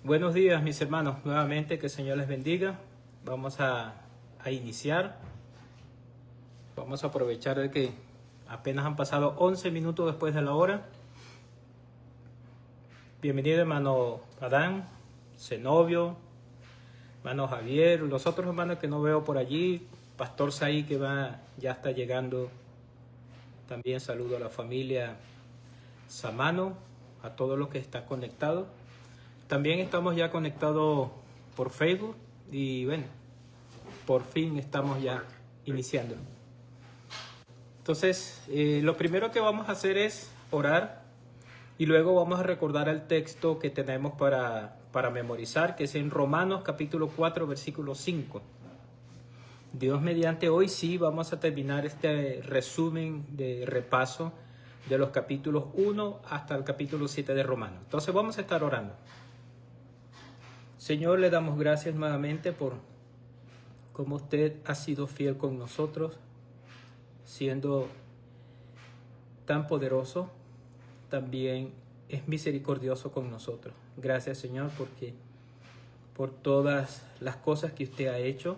Buenos días, mis hermanos. Nuevamente, que el Señor les bendiga. Vamos a iniciar. Vamos a aprovechar de que apenas han pasado 11 minutos después de la hora. Bienvenido, hermano Adán, Zenobio, hermano Javier, los otros hermanos que no veo por allí. Pastor Saí, que ya está llegando. También saludo a la familia Samano, a todos los que están conectados. También estamos ya conectados por Facebook y bueno, por fin estamos ya iniciando. Entonces, lo primero que vamos a hacer es orar y luego vamos a recordar el texto que tenemos para memorizar, que es en Romanos capítulo 4, versículo 5. Dios mediante, hoy sí vamos a terminar este resumen de repaso de los capítulos 1 hasta el capítulo 7 de Romanos. Entonces vamos a estar orando. Señor, le damos gracias nuevamente por cómo usted ha sido fiel con nosotros, siendo tan poderoso, también es misericordioso con nosotros. Gracias, Señor, porque por todas las cosas que usted ha hecho,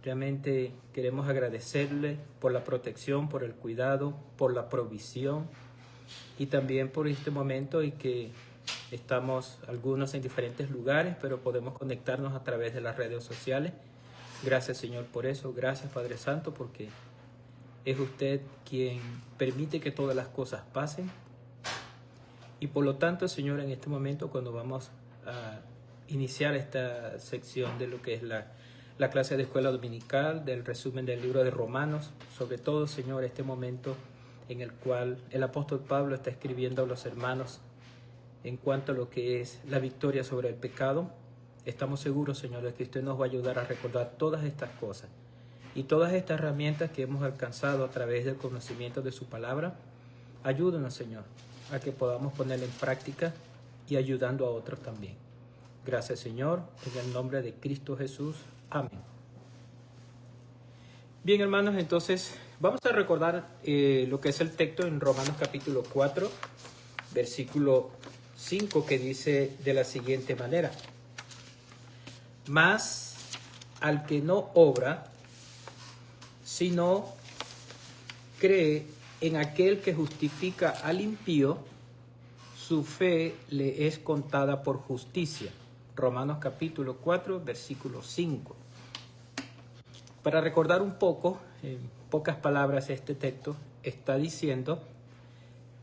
realmente queremos agradecerle por la protección, por el cuidado, por la provisión y también por este momento en que estamos algunos en diferentes lugares, pero podemos conectarnos a través de las redes sociales. Gracias, Señor, por eso. Gracias, Padre Santo, porque es usted quien permite que todas las cosas pasen. Y por lo tanto, Señor, en este momento, cuando vamos a iniciar esta sección de lo que es la clase de escuela dominical, del resumen del libro de Romanos, sobre todo, Señor, este momento en el cual el apóstol Pablo está escribiendo a los hermanos en cuanto a lo que es la victoria sobre el pecado, estamos seguros, Señor, de que usted nos va a ayudar a recordar todas estas cosas y todas estas herramientas que hemos alcanzado a través del conocimiento de su palabra. Ayúdanos, Señor, a que podamos ponerla en práctica y ayudando a otros también. Gracias, Señor, en el nombre de Cristo Jesús. Amén. Bien, hermanos, entonces vamos a recordar lo que es el texto en Romanos capítulo 4, versículo 5, que dice de la siguiente manera: mas al que no obra, sino cree en aquel que justifica al impío, su fe le es contada por justicia. Romanos capítulo 4, versículo 5. Para recordar un poco, en pocas palabras, este texto está diciendo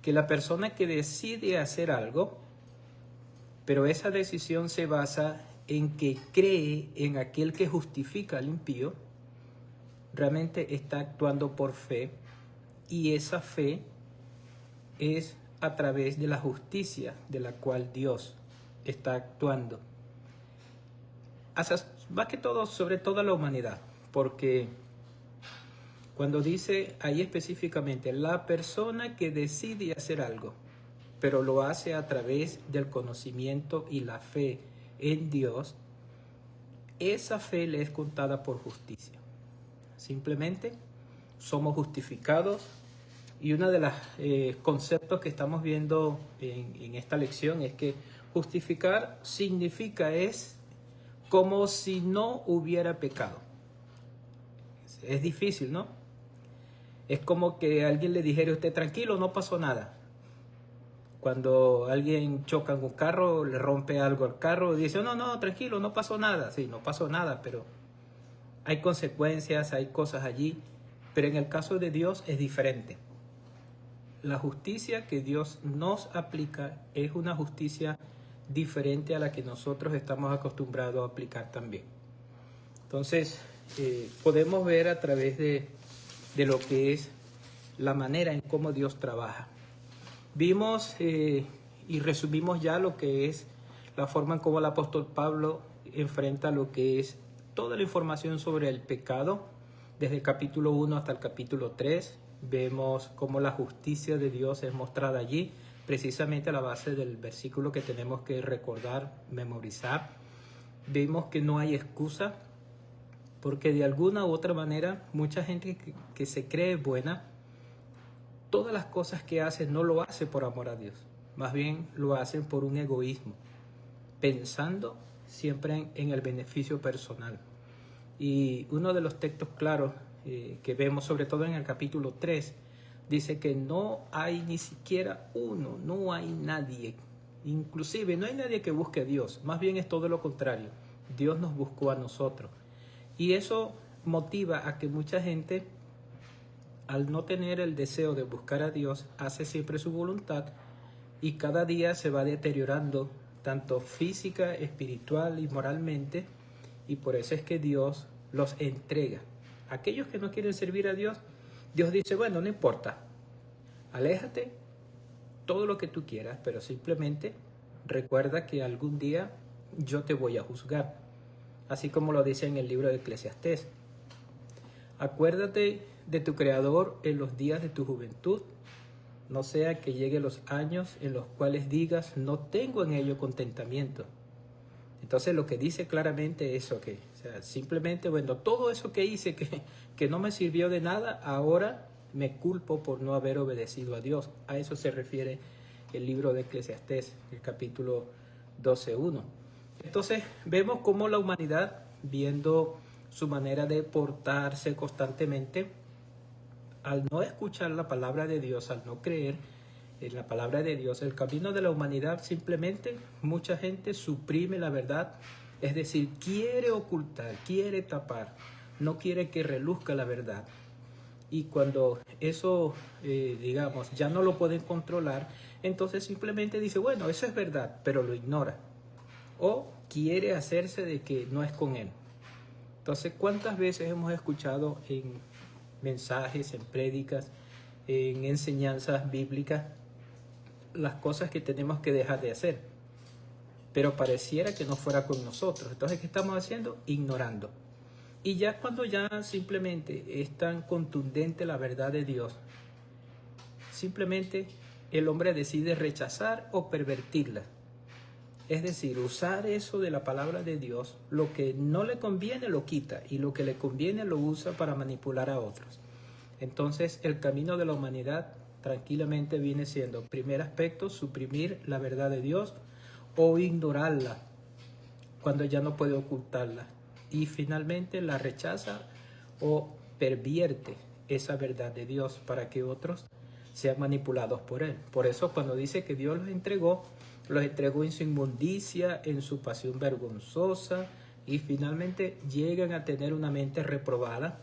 que la persona que decide hacer algo, pero esa decisión se basa en que cree en aquel que justifica al impío, realmente está actuando por fe, y esa fe es a través de la justicia de la cual Dios está actuando. Más que todo, sobre toda la humanidad, porque cuando dice ahí específicamente la persona que decide hacer algo, pero lo hace a través del conocimiento y la fe en Dios, esa fe le es contada por justicia. Simplemente somos justificados, y uno de los conceptos que estamos viendo en esta lección es que justificar significa es como si no hubiera pecado. Es difícil, ¿no? Es como que alguien le dijera a usted: tranquilo, no pasó nada. Cuando alguien choca en un carro, le rompe algo al carro, dice: no, tranquilo, no pasó nada. Sí, no pasó nada, pero hay consecuencias, hay cosas allí. Pero en el caso de Dios es diferente. La justicia que Dios nos aplica es una justicia diferente a la que nosotros estamos acostumbrados a aplicar también. Entonces, podemos ver a través de lo que es la manera en cómo Dios trabaja. Vimos y resumimos ya lo que es la forma en cómo el apóstol Pablo enfrenta lo que es toda la información sobre el pecado, desde el capítulo 1 hasta el capítulo 3. Vemos cómo la justicia de Dios es mostrada allí, precisamente a la base del versículo que tenemos que recordar, memorizar. Vimos que no hay excusa, porque de alguna u otra manera mucha gente que se cree buena, todas las cosas que hace no lo hace por amor a Dios, más bien lo hacen por un egoísmo. pensando siempre en el beneficio personal. Y uno de los textos claros que vemos, sobre todo en el capítulo 3, dice que no hay ni siquiera uno, no hay nadie, inclusive no hay nadie que busque a Dios, más bien es todo lo contrario, Dios nos buscó a nosotros. Y eso motiva a que mucha gente, al no tener el deseo de buscar a Dios, hace siempre su voluntad y cada día se va deteriorando tanto física, espiritual y moralmente, y por eso es que Dios los entrega. Aquellos que no quieren servir a Dios, Dios dice, bueno, no importa, aléjate todo lo que tú quieras, pero simplemente recuerda que algún día yo te voy a juzgar. Así como lo dice en el libro de Eclesiastés. Acuérdate de tu Creador en los días de tu juventud, no sea que lleguen los años en los cuales digas, no tengo en ello contentamiento. Entonces lo que dice claramente es eso, que simplemente, bueno, todo eso que hice que no me sirvió de nada, ahora me culpo por no haber obedecido a Dios. A eso se refiere el libro de Eclesiastés, el capítulo 12:1. Entonces vemos cómo la humanidad, viendo su manera de portarse constantemente, al no escuchar la palabra de Dios, al no creer en la palabra de Dios, el camino de la humanidad, simplemente mucha gente suprime la verdad, es decir, quiere ocultar, quiere tapar, no quiere que reluzca la verdad. Y cuando eso, digamos, ya no lo pueden controlar, entonces simplemente dice, bueno, eso es verdad, pero lo ignora. O quiere hacerse de que no es con él. Entonces, ¿cuántas veces hemos escuchado en mensajes, en prédicas, en enseñanzas bíblicas, las cosas que tenemos que dejar de hacer? Pero pareciera que no fuera con nosotros. Entonces, ¿qué estamos haciendo? Ignorando. Y ya cuando ya simplemente es tan contundente la verdad de Dios, simplemente el hombre decide rechazar o pervertirla. Es decir, usar eso de la palabra de Dios, lo que no le conviene lo quita y lo que le conviene lo usa para manipular a otros. Entonces el camino de la humanidad tranquilamente viene siendo, primer aspecto, suprimir la verdad de Dios o ignorarla cuando ya no puede ocultarla. Y finalmente la rechaza o pervierte esa verdad de Dios para que otros sean manipulados por él. Por eso cuando dice que Dios los entregó en su inmundicia, en su pasión vergonzosa, y finalmente llegan a tener una mente reprobada,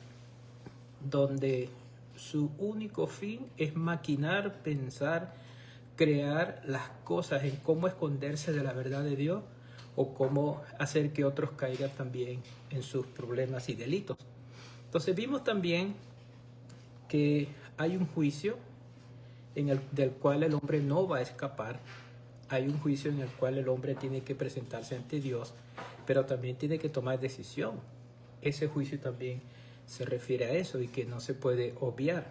donde su único fin es maquinar, pensar, crear las cosas en cómo esconderse de la verdad de Dios o cómo hacer que otros caigan también en sus problemas y delitos. Entonces vimos también que hay un juicio del cual el hombre no va a escapar. Hay un juicio en el cual el hombre tiene que presentarse ante Dios, pero también tiene que tomar decisión. Ese juicio también se refiere a eso y que no se puede obviar.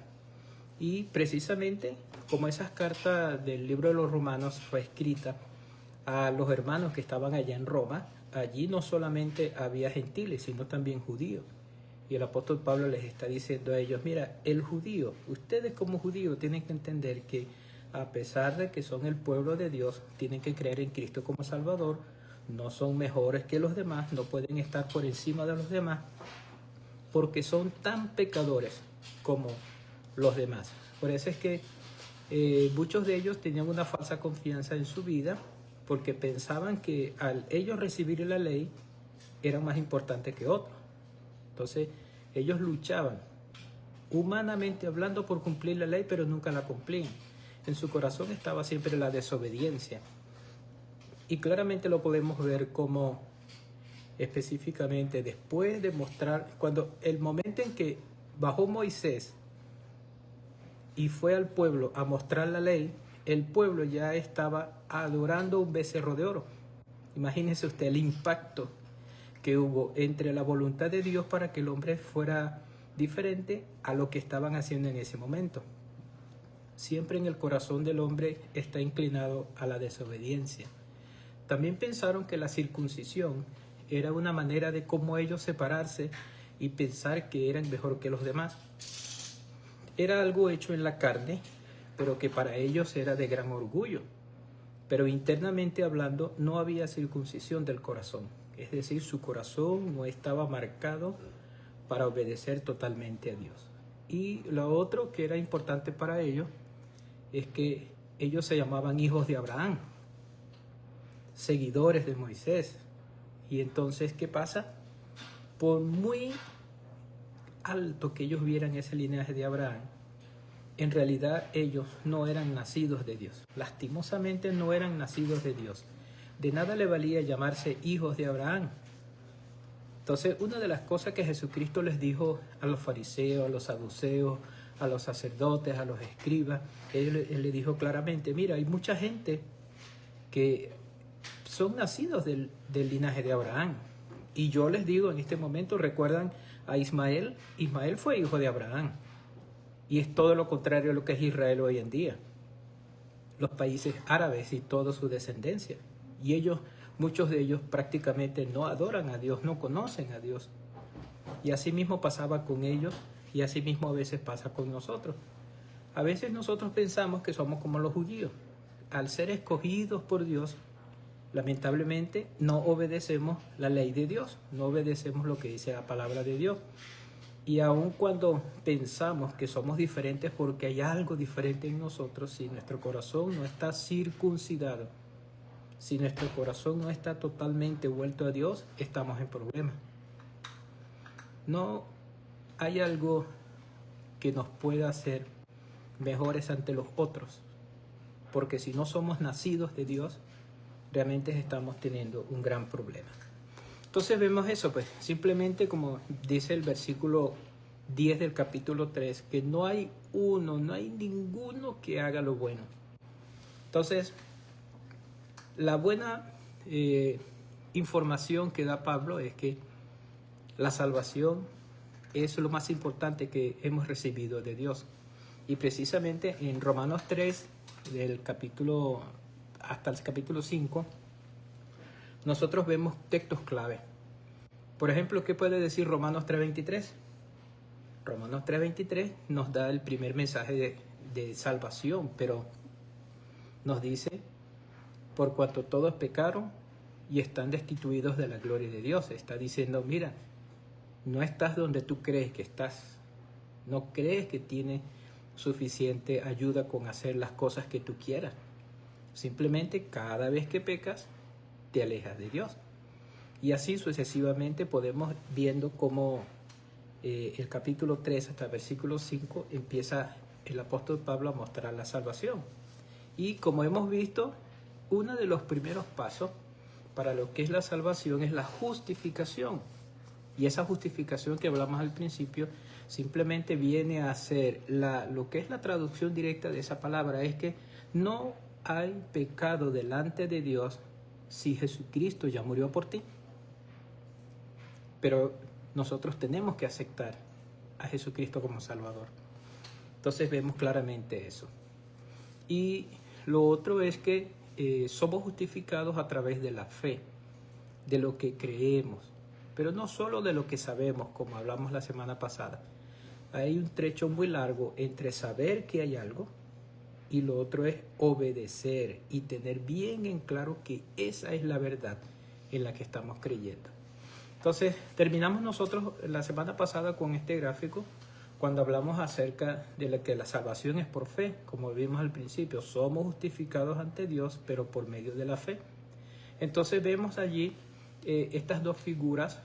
Y precisamente como esas cartas del libro de los Romanos fue escrita a los hermanos que estaban allá en Roma, allí no solamente había gentiles, sino también judíos. Y el apóstol Pablo les está diciendo a ellos, mira, el judío, ustedes como judíos tienen que entender que a pesar de que son el pueblo de Dios, tienen que creer en Cristo como Salvador, no son mejores que los demás, no pueden estar por encima de los demás, porque son tan pecadores como los demás. Por eso es que muchos de ellos tenían una falsa confianza en su vida, porque pensaban que al ellos recibir la ley, eran más importantes que otros. Entonces, ellos luchaban, humanamente hablando, por cumplir la ley, pero nunca la cumplían. En su corazón estaba siempre la desobediencia. Y claramente lo podemos ver como específicamente después de mostrar, cuando el momento en que bajó Moisés y fue al pueblo a mostrar la ley, el pueblo ya estaba adorando un becerro de oro. Imagínese usted el impacto que hubo entre la voluntad de Dios para que el hombre fuera diferente a lo que estaban haciendo en ese momento. Siempre en el corazón del hombre está inclinado a la desobediencia. También pensaron que la circuncisión era una manera de cómo ellos separarse y pensar que eran mejor que los demás. Era algo hecho en la carne, pero que para ellos era de gran orgullo. pero internamente hablando no había circuncisión del corazón. Es decir, su corazón no estaba marcado para obedecer totalmente a Dios. Y lo otro que era importante para ellos es que ellos se llamaban hijos de Abraham, seguidores de Moisés. Y entonces, ¿qué pasa? Por muy alto que ellos vieran ese linaje de Abraham, en realidad ellos no eran nacidos de Dios. Lastimosamente no eran nacidos de Dios. De nada le valía llamarse hijos de Abraham. Entonces, una de las cosas que Jesucristo les dijo a los fariseos, a los saduceos, a los sacerdotes, a los escribas, él le dijo claramente, mira, hay mucha gente que son nacidos del linaje de Abraham. Y yo les digo en este momento, ¿recuerdan a Ismael? Ismael fue hijo de Abraham. Y es todo lo contrario a lo que es Israel hoy en día. Los países árabes y toda su descendencia. Y ellos, muchos de ellos prácticamente no adoran a Dios, no conocen a Dios. Y así mismo pasaba con ellos y así mismo a veces pasa con nosotros. A veces nosotros pensamos que somos como los judíos. Al ser escogidos por Dios, lamentablemente no obedecemos la ley de Dios, no obedecemos lo que dice la palabra de Dios. Y aun cuando pensamos que somos diferentes porque hay algo diferente en nosotros, si nuestro corazón no está circuncidado, si nuestro corazón no está totalmente vuelto a Dios, estamos en problemas. No hay algo que nos pueda hacer mejores ante los otros, porque si no somos nacidos de Dios, realmente estamos teniendo un gran problema. Entonces vemos eso, pues simplemente como dice el versículo 10 del capítulo 3, que no hay ninguno que haga lo bueno. Entonces, la buena información que da Pablo es que la salvación es lo más importante que hemos recibido de Dios. Y precisamente en Romanos 3, del capítulo hasta el capítulo 5, nosotros vemos textos clave. Por ejemplo, ¿qué puede decir Romanos 3:23? Romanos 3:23 nos da el primer mensaje de salvación, pero nos dice, por cuanto todos pecaron y están destituidos de la gloria de Dios. Está diciendo, mira, no estás donde tú crees que estás. No crees que tienes suficiente ayuda con hacer las cosas que tú quieras. Simplemente cada vez que pecas, te alejas de Dios. Y así sucesivamente podemos viendo cómo el capítulo 3 hasta el versículo 5 empieza el apóstol Pablo a mostrar la salvación. Y como hemos visto, uno de los primeros pasos para lo que es la salvación es la justificación. Y esa justificación que hablamos al principio simplemente viene a ser lo que es la traducción directa de esa palabra, es que no hay pecado delante de Dios si Jesucristo ya murió por ti. Pero nosotros tenemos que aceptar a Jesucristo como Salvador. Entonces vemos claramente eso. Y lo otro es que somos justificados a través de la fe, de lo que creemos, pero no solo de lo que sabemos, como hablamos la semana pasada. Hay un trecho muy largo entre saber que hay algo y lo otro es obedecer y tener bien en claro que esa es la verdad en la que estamos creyendo. Entonces, terminamos nosotros la semana pasada con este gráfico cuando hablamos acerca de que la salvación es por fe, como vimos al principio. Somos justificados ante Dios, pero por medio de la fe. Entonces vemos allí estas dos figuras.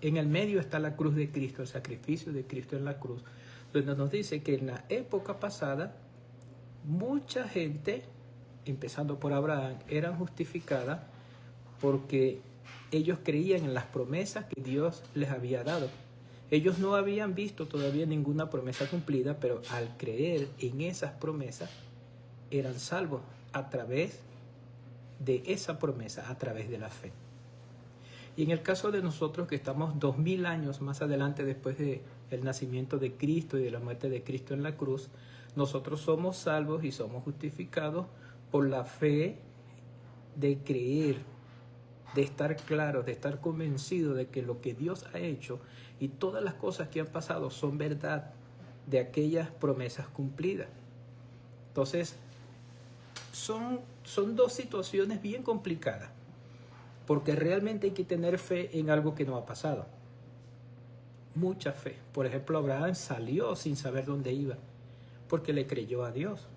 En el medio está la cruz de Cristo, el sacrificio de Cristo en la cruz, donde nos dice que en la época pasada mucha gente, empezando por Abraham, eran justificadas porque ellos creían en las promesas que Dios les había dado. Ellos no habían visto todavía ninguna promesa cumplida, pero al creer en esas promesas eran salvos a través de esa promesa, a través de la fe. Y en el caso de nosotros que estamos 2000 años más adelante después del nacimiento de Cristo y de la muerte de Cristo en la cruz, nosotros somos salvos y somos justificados por la fe de creer, de estar claros, de estar convencidos de que lo que Dios ha hecho y todas las cosas que han pasado son verdad, de aquellas promesas cumplidas. Entonces, son dos situaciones bien complicadas, porque realmente hay que tener fe en algo que no ha pasado. Mucha fe. Por ejemplo, Abraham salió sin saber dónde iba, porque le creyó a Dios.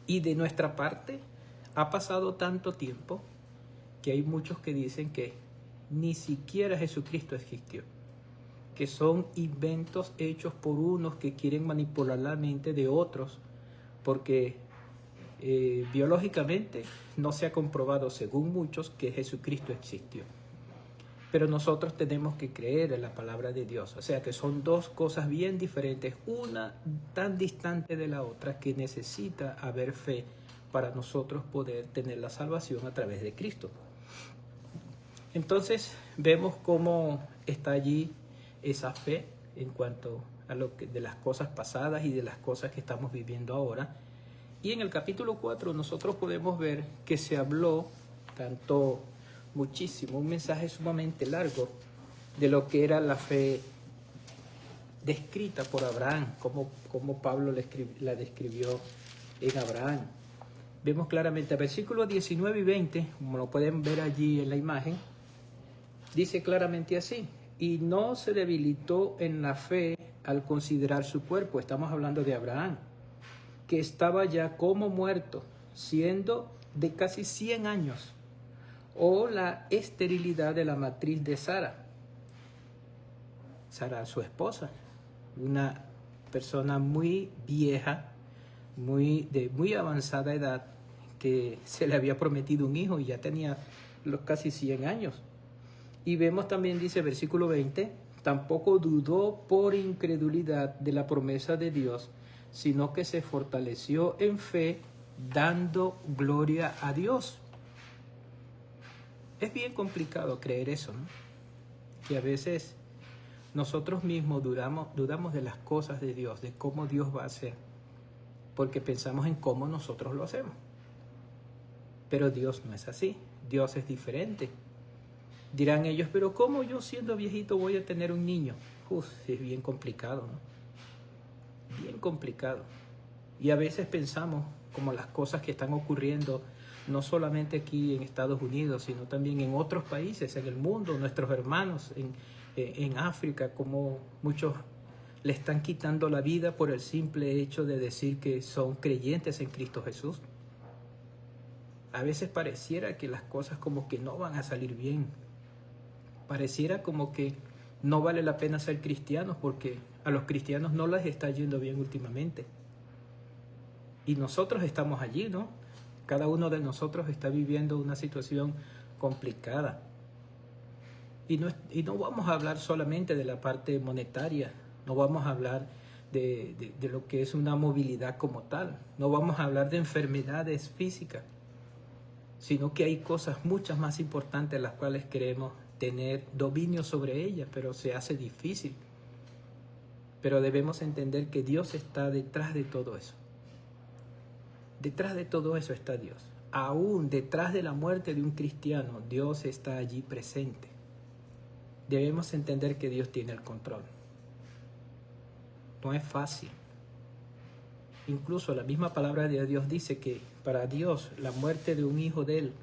Y de nuestra parte, ha pasado tanto tiempo que hay muchos que dicen que ni siquiera Jesucristo existió, que son inventos hechos por unos que quieren manipular la mente de otros, porque biológicamente no se ha comprobado, según muchos, que Jesucristo existió. Pero nosotros tenemos que creer en la palabra de Dios. O sea que son dos cosas bien diferentes, una tan distante de la otra, que necesita haber fe para nosotros poder tener la salvación a través de Cristo. Entonces vemos cómo está allí esa fe en cuanto a de las cosas pasadas y de las cosas que estamos viviendo ahora. Y en el capítulo 4 nosotros podemos ver que se habló muchísimo, un mensaje sumamente largo de lo que era la fe descrita por Abraham, como Pablo la describió en Abraham. Vemos claramente versículos 19 y 20, como lo pueden ver allí en la imagen, dice claramente así: y no se debilitó en la fe al considerar su cuerpo. Estamos hablando de Abraham, que estaba ya como muerto, siendo de casi 100 años, o la esterilidad de la matriz de Sara, su esposa, una persona muy vieja, de muy avanzada edad, que se le había prometido un hijo y ya tenía los casi 100 años. Y vemos también, dice versículo 20, tampoco dudó por incredulidad de la promesa de Dios, sino que se fortaleció en fe, dando gloria a Dios. Es bien complicado creer eso, ¿no? Que a veces nosotros mismos dudamos de las cosas de Dios, de cómo Dios va a hacer, porque pensamos en cómo nosotros lo hacemos. Pero Dios no es así, Dios es diferente. Dirán ellos, pero ¿cómo yo siendo viejito voy a tener un niño? Es bien complicado, ¿no? Bien complicado. Y a veces pensamos como las cosas que están ocurriendo, no solamente aquí en Estados Unidos, sino también en otros países, en el mundo, nuestros hermanos en África, como muchos le están quitando la vida por el simple hecho de decir que son creyentes en Cristo Jesús. A veces pareciera que las cosas como que no van a salir bien. Pareciera como que no vale la pena ser cristianos porque a los cristianos no les está yendo bien últimamente. Y nosotros estamos allí, ¿no? Cada uno de nosotros está viviendo una situación complicada. Y no vamos a hablar solamente de la parte monetaria, no vamos a hablar de lo que es una movilidad como tal, no vamos a hablar de enfermedades físicas, sino que hay cosas muchas más importantes las cuales queremos tener dominio sobre ellas, pero se hace difícil. Pero debemos entender que Dios está detrás de todo eso. Detrás de todo eso está Dios. Aún detrás de la muerte de un cristiano, Dios está allí presente. Debemos entender que Dios tiene el control. No es fácil. Incluso la misma palabra de Dios dice que para Dios la muerte de un hijo de Él,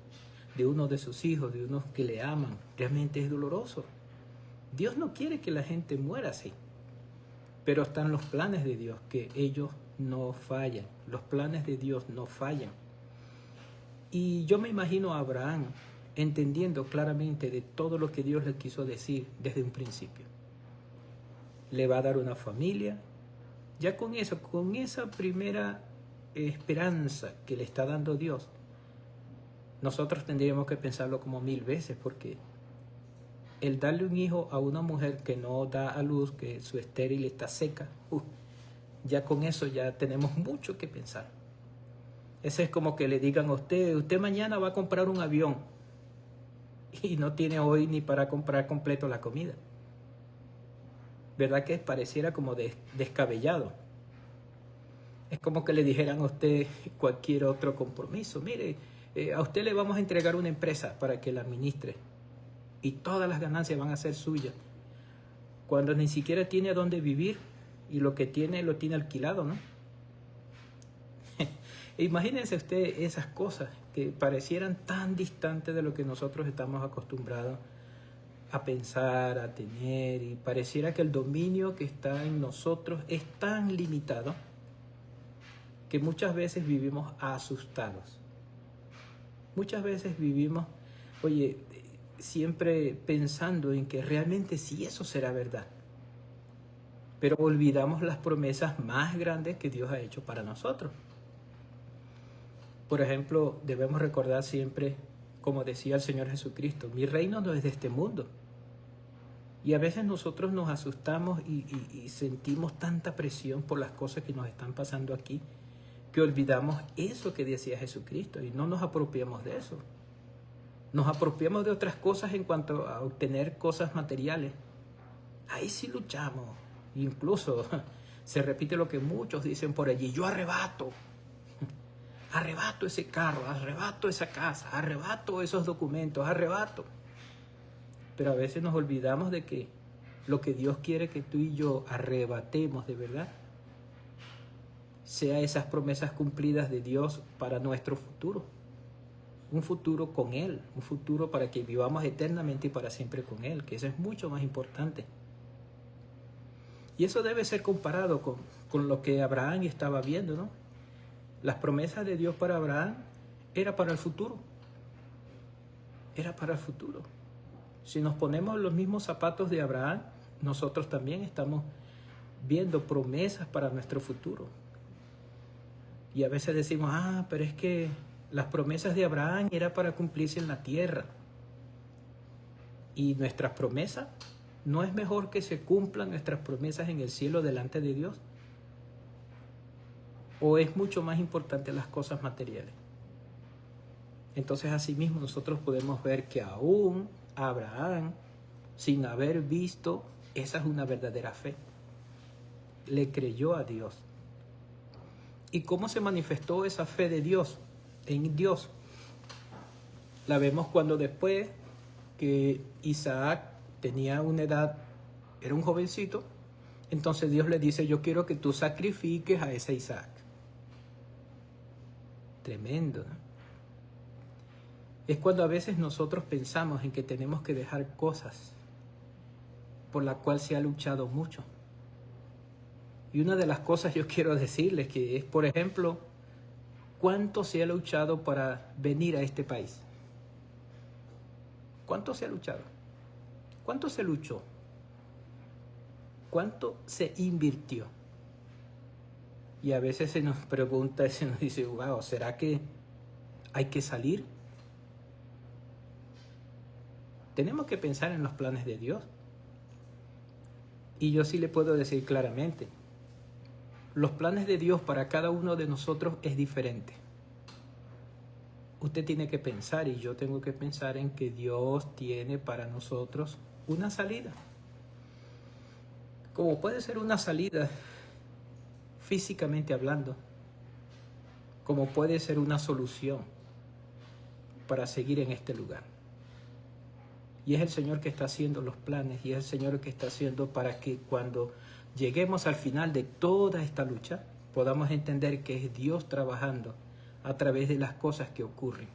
de uno de sus hijos, de unos que le aman, realmente es doloroso. Dios no quiere que la gente muera así. Pero están los planes de Dios, que ellos no fallan. Los planes de Dios no fallan. Y yo me imagino a Abraham entendiendo claramente de todo lo que Dios le quiso decir desde un principio. Le va a dar una familia. Ya con eso, con esa primera esperanza que le está dando Dios, nosotros tendríamos que pensarlo como 1000 veces, porque el darle un hijo a una mujer que no da a luz, que su estéril está seca, ya con eso ya tenemos mucho que pensar. Ese es como que le digan a usted mañana va a comprar un avión y no tiene hoy ni para comprar completo la comida. ¿Verdad que pareciera como descabellado? Es como que le dijeran a usted cualquier otro compromiso. Mire, a usted le vamos a entregar una empresa para que la administre y todas las ganancias van a ser suyas, cuando ni siquiera tiene a dónde vivir y lo que tiene lo tiene alquilado, ¿no? E imagínense usted esas cosas que parecieran tan distantes de lo que nosotros estamos acostumbrados a pensar, a tener, y pareciera que el dominio que está en nosotros es tan limitado que muchas veces vivimos asustados. Muchas veces vivimos, oye, siempre pensando en que realmente sí eso será verdad. Pero olvidamos las promesas más grandes que Dios ha hecho para nosotros. Por ejemplo, debemos recordar siempre, como decía el Señor Jesucristo, mi reino no es de este mundo. Y a veces nosotros nos asustamos y sentimos tanta presión por las cosas que nos están pasando aquí, que olvidamos eso que decía Jesucristo y no nos apropiamos de eso. Nos apropiamos de otras cosas en cuanto a obtener cosas materiales. Ahí sí luchamos. Incluso se repite lo que muchos dicen por allí: yo arrebato ese carro, arrebato esa casa, arrebato esos documentos, arrebato. Pero a veces nos olvidamos de que lo que Dios quiere que tú y yo arrebatemos de verdad sea esas promesas cumplidas de Dios para nuestro futuro. Un futuro con Él, un futuro para que vivamos eternamente y para siempre con Él, que eso es mucho más importante. Y eso debe ser comparado con lo que Abraham estaba viendo, ¿no? Las promesas de Dios para Abraham era para el futuro. Era para el futuro. Si nos ponemos los mismos zapatos de Abraham, nosotros también estamos viendo promesas para nuestro futuro. Y a veces decimos, pero es que las promesas de Abraham eran para cumplirse en la tierra. Y nuestras promesas, ¿no es mejor que se cumplan nuestras promesas en el cielo delante de Dios? ¿O es mucho más importante las cosas materiales? Entonces, asimismo, nosotros podemos ver que aún Abraham, sin haber visto, esa es una verdadera fe. Le creyó a Dios. ¿Y cómo se manifestó esa fe de Dios en Dios? La vemos cuando después que Isaac tenía una edad, era un jovencito, entonces Dios le dice, yo quiero que tú sacrifiques a ese Isaac. Tremendo, ¿no? Es cuando a veces nosotros pensamos en que tenemos que dejar cosas por las cuales se ha luchado mucho. Y una de las cosas yo quiero decirles que es, por ejemplo, ¿cuánto se ha luchado para venir a este país? ¿Cuánto se ha luchado? ¿Cuánto se luchó? ¿Cuánto se invirtió? Y a veces se nos pregunta, se nos dice, wow, ¿será que hay que salir? Tenemos que pensar en los planes de Dios. Y yo sí le puedo decir claramente, los planes de Dios para cada uno de nosotros es diferente. Usted tiene que pensar y yo tengo que pensar en que Dios tiene para nosotros una salida. Como puede ser una salida físicamente hablando, como puede ser una solución para seguir en este lugar. Y es el Señor que está haciendo los planes y es el Señor que está haciendo para que cuando lleguemos al final de toda esta lucha, podamos entender que es Dios trabajando a través de las cosas que ocurren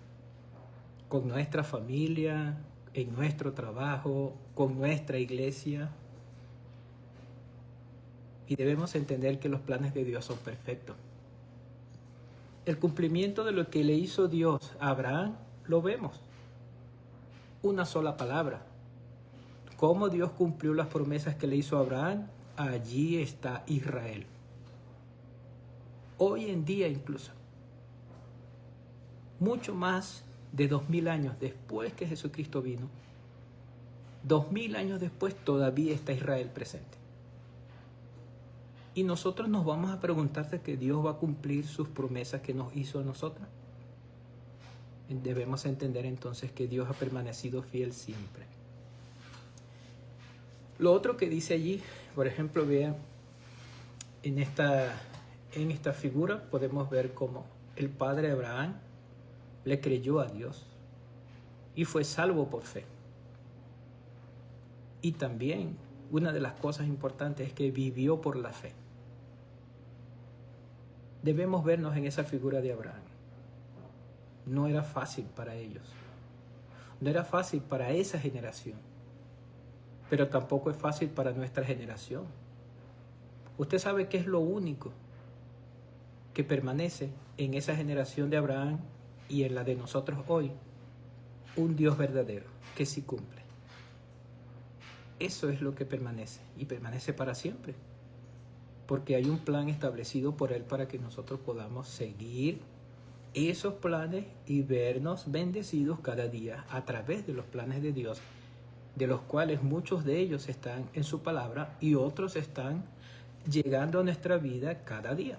con nuestra familia, en nuestro trabajo, con nuestra iglesia. Y debemos entender que los planes de Dios son perfectos. El cumplimiento de lo que le hizo Dios a Abraham, lo vemos. Una sola palabra. ¿Cómo Dios cumplió las promesas que le hizo a Abraham? Allí está Israel. Hoy en día incluso, mucho más de 2000 años después que Jesucristo vino, 2000 años después todavía está Israel presente. Y nosotros nos vamos a preguntar de que Dios va a cumplir sus promesas que nos hizo a nosotros. Debemos entender entonces que Dios ha permanecido fiel siempre. Lo otro que dice allí, por ejemplo, vean, en esta figura podemos ver cómo el padre Abraham le creyó a Dios y fue salvo por fe. Y también una de las cosas importantes es que vivió por la fe. Debemos vernos en esa figura de Abraham. No era fácil para ellos. No era fácil para esa generación. Pero tampoco es fácil para nuestra generación. Usted sabe qué es lo único que permanece en esa generación de Abraham y en la de nosotros hoy. Un Dios verdadero que sí cumple. Eso es lo que permanece y permanece para siempre. Porque hay un plan establecido por Él para que nosotros podamos seguir esos planes y vernos bendecidos cada día a través de los planes de Dios, de los cuales muchos de ellos están en su palabra y otros están llegando a nuestra vida cada día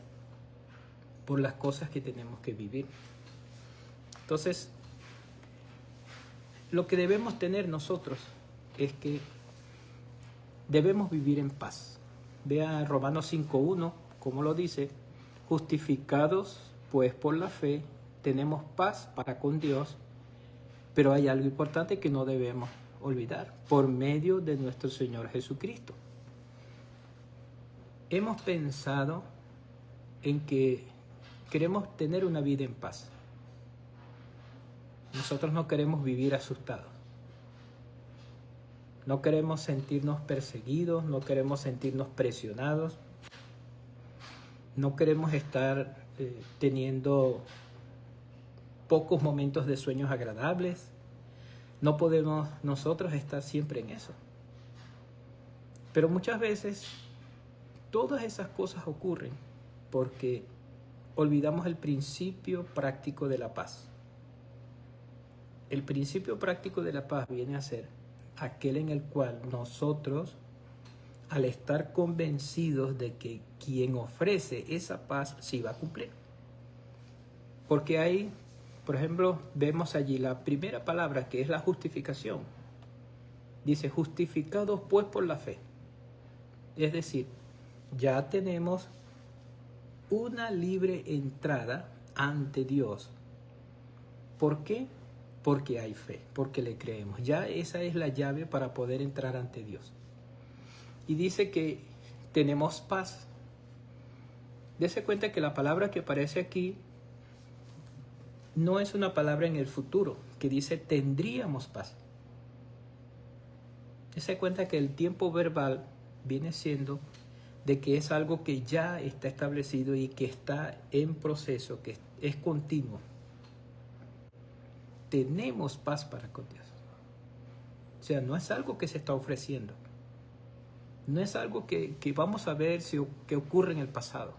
por las cosas que tenemos que vivir. Entonces, lo que debemos tener nosotros es que debemos vivir en paz. Vea Romanos 5:1, como lo dice: justificados pues por la fe, tenemos paz para con Dios, pero hay algo importante que no debemos olvidar: por medio de nuestro Señor Jesucristo. Hemos pensado en que queremos tener una vida en paz. Nosotros no queremos vivir asustados. No queremos sentirnos perseguidos, no queremos sentirnos presionados. No queremos estar teniendo pocos momentos de sueños agradables. No podemos nosotros estar siempre en eso. Pero muchas veces todas esas cosas ocurren porque olvidamos el principio práctico de la paz. El principio práctico de la paz viene a ser aquel en el cual nosotros, al estar convencidos de que quien ofrece esa paz sí va a cumplir. Porque ahí, por ejemplo, vemos allí la primera palabra, que es la justificación. Dice: justificados pues por la fe. Es decir, ya tenemos una libre entrada ante Dios. ¿Por qué? Porque hay fe, porque le creemos. Ya esa es la llave para poder entrar ante Dios. Y dice que tenemos paz. Dese cuenta que la palabra que aparece aquí no es una palabra en el futuro, que dice tendríamos paz. Dese cuenta que el tiempo verbal viene siendo de que es algo que ya está establecido y que está en proceso, que es continuo. Tenemos paz para con Dios. O sea, no es algo que se está ofreciendo. No es algo que vamos a ver que ocurre en el pasado.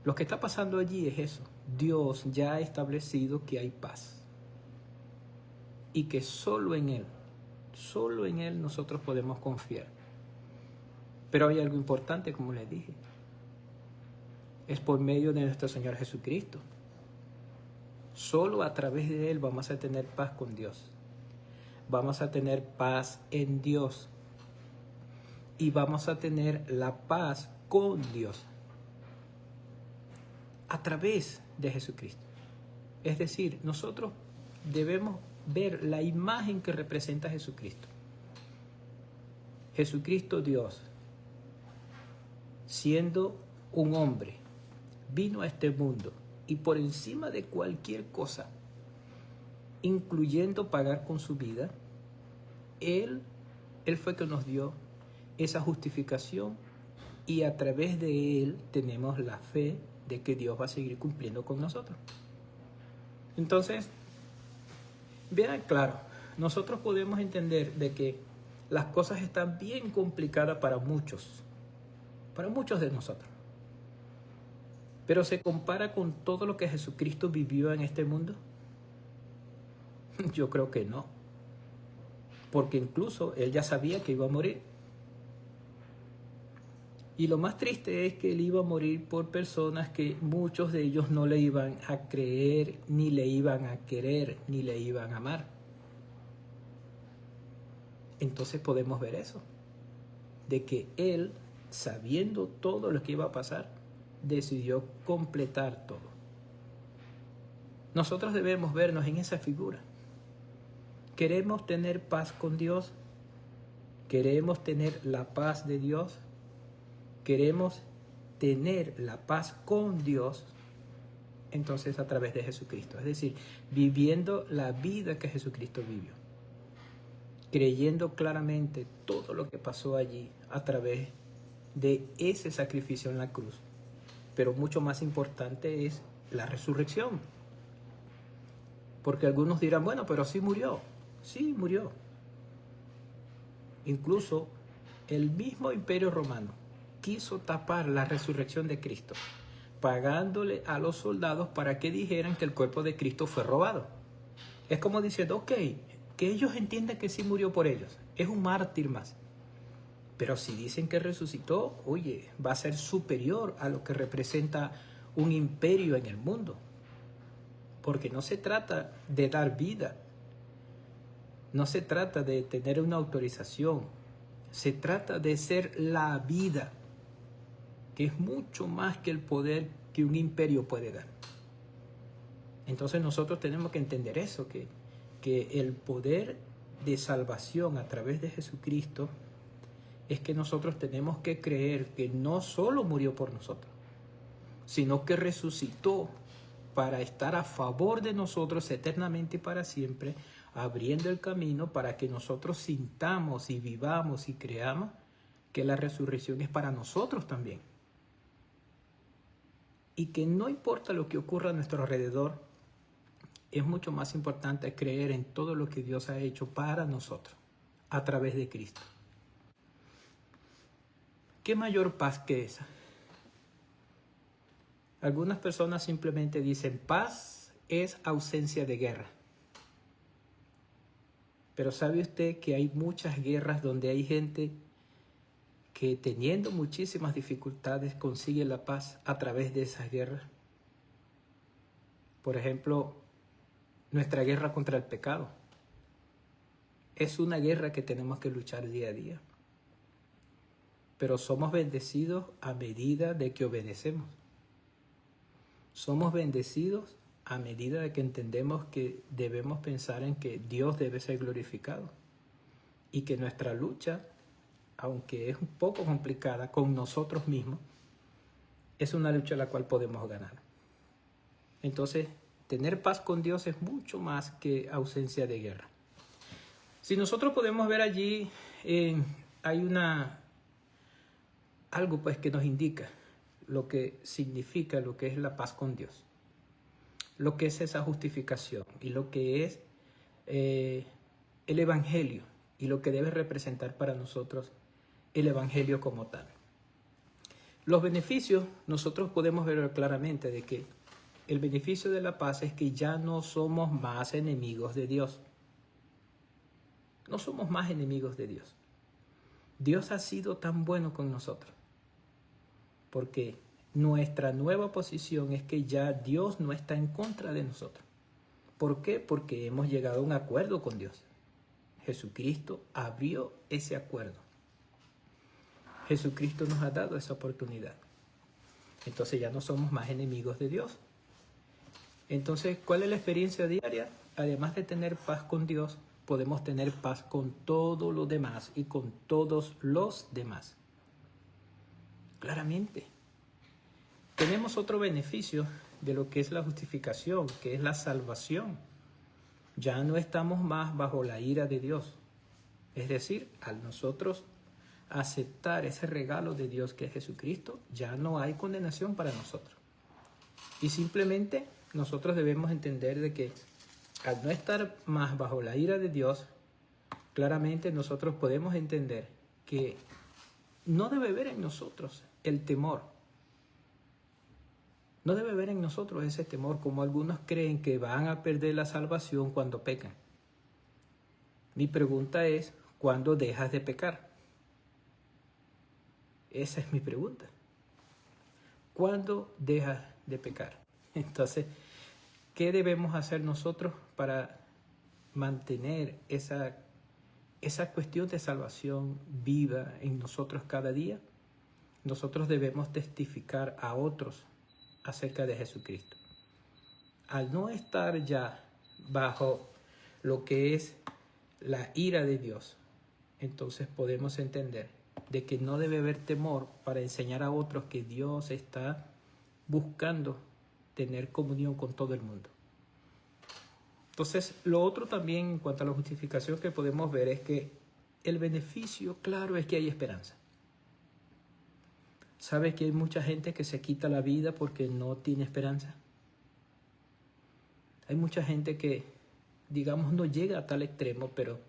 Lo que está pasando allí es eso. Dios ya ha establecido que hay paz. Y que solo en Él nosotros podemos confiar. Pero hay algo importante, como les dije. Es por medio de nuestro Señor Jesucristo. Solo a través de Él vamos a tener paz con Dios. Vamos a tener paz en Dios. Y vamos a tener la paz con Dios. A través de Jesucristo. Es decir, nosotros debemos ver la imagen que representa a Jesucristo. Jesucristo Dios, siendo un hombre, vino a este mundo y por encima de cualquier cosa, incluyendo pagar con su vida, Él fue que nos dio esa justificación y a través de Él tenemos la fe de que Dios va a seguir cumpliendo con nosotros. Entonces, vean claro, nosotros podemos entender de que las cosas están bien complicadas para muchos de nosotros. Pero ¿se compara con todo lo que Jesucristo vivió en este mundo? Yo creo que no. Porque incluso Él ya sabía que iba a morir. Y lo más triste es que Él iba a morir por personas que muchos de ellos no le iban a creer, ni le iban a querer, ni le iban a amar. Entonces podemos ver eso. De que Él, sabiendo todo lo que iba a pasar, decidió completar todo. Nosotros debemos vernos en esa figura. ¿Queremos tener paz con Dios? ¿Queremos tener la paz de Dios? ¿Queremos tener la paz con Dios, entonces a través de Jesucristo. Es decir, viviendo la vida que Jesucristo vivió. Creyendo claramente todo lo que pasó allí a través de ese sacrificio en la cruz. Pero mucho más importante es la resurrección. Porque algunos dirán, bueno, pero sí murió. Sí, murió. Incluso el mismo Imperio Romano quiso tapar la resurrección de Cristo, pagándole a los soldados para que dijeran que el cuerpo de Cristo fue robado. Es como diciendo, ok, que ellos entiendan que sí murió por ellos. Es un mártir más. Pero si dicen que resucitó, oye, va a ser superior a lo que representa un imperio en el mundo. Porque no se trata de dar vida. No se trata de tener una autorización. Se trata de ser la vida, que es mucho más que el poder que un imperio puede dar. Entonces nosotros tenemos que entender eso, que el poder de salvación a través de Jesucristo es que nosotros tenemos que creer que no solo murió por nosotros, sino que resucitó para estar a favor de nosotros eternamente y para siempre, abriendo el camino para que nosotros sintamos y vivamos y creamos que la resurrección es para nosotros también. Y que no importa lo que ocurra a nuestro alrededor, es mucho más importante creer en todo lo que Dios ha hecho para nosotros, a través de Cristo. ¿Qué mayor paz que esa? Algunas personas simplemente dicen, paz es ausencia de guerra. Pero ¿sabe usted que hay muchas guerras donde hay gente que teniendo muchísimas dificultades consigue la paz a través de esas guerras? Por ejemplo, nuestra guerra contra el pecado. Es una guerra que tenemos que luchar día a día. Pero somos bendecidos a medida de que obedecemos. Somos bendecidos a medida de que entendemos que debemos pensar en que Dios debe ser glorificado. Y que nuestra lucha, aunque es un poco complicada con nosotros mismos, es una lucha la cual podemos ganar. Entonces, tener paz con Dios es mucho más que ausencia de guerra. Si nosotros podemos ver allí, hay algo pues que nos indica lo que significa, lo que es la paz con Dios, lo que es esa justificación y lo que es el Evangelio y lo que debe representar para nosotros el Evangelio como tal. Los beneficios nosotros podemos ver claramente de que el beneficio de la paz es que ya no somos más enemigos de Dios. No somos más enemigos de Dios. Dios ha sido tan bueno con nosotros. Porque nuestra nueva posición es que ya Dios no está en contra de nosotros. ¿Por qué? Porque hemos llegado a un acuerdo con Dios. Jesucristo abrió ese acuerdo. Jesucristo nos ha dado esa oportunidad. Entonces ya no somos más enemigos de Dios. Entonces, ¿cuál es la experiencia diaria? Además de tener paz con Dios, podemos tener paz con todo lo demás y con todos los demás. Claramente. Tenemos otro beneficio de lo que es la justificación, que es la salvación. Ya no estamos más bajo la ira de Dios. Es decir, al nosotros aceptar ese regalo de Dios que es Jesucristo, ya no hay condenación para nosotros. Y simplemente nosotros debemos entender de que al no estar más bajo la ira de Dios, claramente nosotros podemos entender que no debe haber en nosotros el temor. No debe haber en nosotros ese temor, como algunos creen que van a perder la salvación cuando pecan. Mi pregunta es, ¿cuándo dejas de pecar? Esa es mi pregunta. ¿Cuándo dejas de pecar? Entonces, ¿qué debemos hacer nosotros para mantener esa cuestión de salvación viva en nosotros cada día? Nosotros debemos testificar a otros acerca de Jesucristo. Al no estar ya bajo lo que es la ira de Dios, entonces podemos entender de que no debe haber temor para enseñar a otros que Dios está buscando tener comunión con todo el mundo. Entonces, lo otro también en cuanto a la justificación que podemos ver es que el beneficio, claro, es que hay esperanza. ¿Sabes que hay mucha gente que se quita la vida porque no tiene esperanza? Hay mucha gente que, digamos, no llega a tal extremo, pero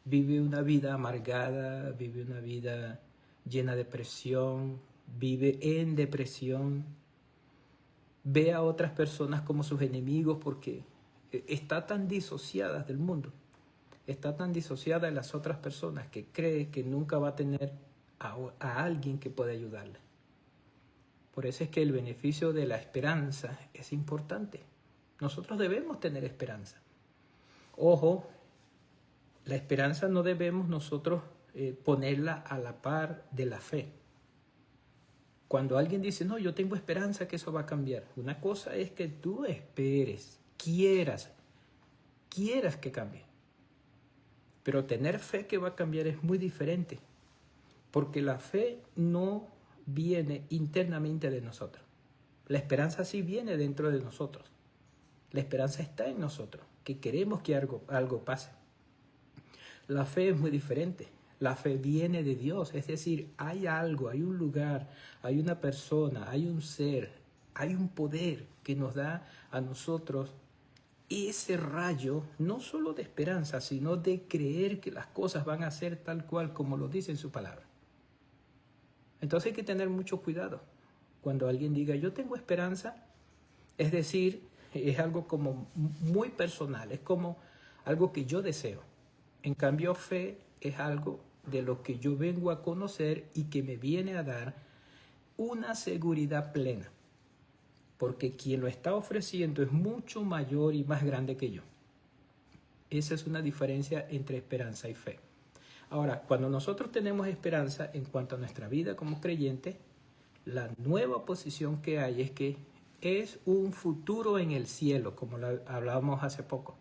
vive una vida amargada, vive una vida llena de presión, vive en depresión, ve a otras personas como sus enemigos porque está tan disociada del mundo, está tan disociada de las otras personas que cree que nunca va a tener a alguien que pueda ayudarle. Por eso es que el beneficio de la esperanza es importante. Nosotros debemos tener esperanza. Ojo, la esperanza no debemos nosotros ponerla a la par de la fe. Cuando alguien dice, no, yo tengo esperanza que eso va a cambiar. Una cosa es que tú esperes, quieras que cambie. Pero tener fe que va a cambiar es muy diferente. Porque la fe no viene internamente de nosotros. La esperanza sí viene dentro de nosotros. La esperanza está en nosotros, que queremos que algo pase. La fe es muy diferente. La fe viene de Dios, es decir, hay algo, hay un lugar, hay una persona, hay un ser, hay un poder que nos da a nosotros ese rayo, no solo de esperanza, sino de creer que las cosas van a ser tal cual como lo dice en su palabra. Entonces hay que tener mucho cuidado. Cuando alguien diga, yo tengo esperanza, es decir, es algo como muy personal, es como algo que yo deseo. En cambio, fe es algo de lo que yo vengo a conocer y que me viene a dar una seguridad plena. Porque quien lo está ofreciendo es mucho mayor y más grande que yo. Esa es una diferencia entre esperanza y fe. Ahora, cuando nosotros tenemos esperanza en cuanto a nuestra vida como creyentes, la nueva posición que hay es que es un futuro en el cielo, como hablábamos hace poco.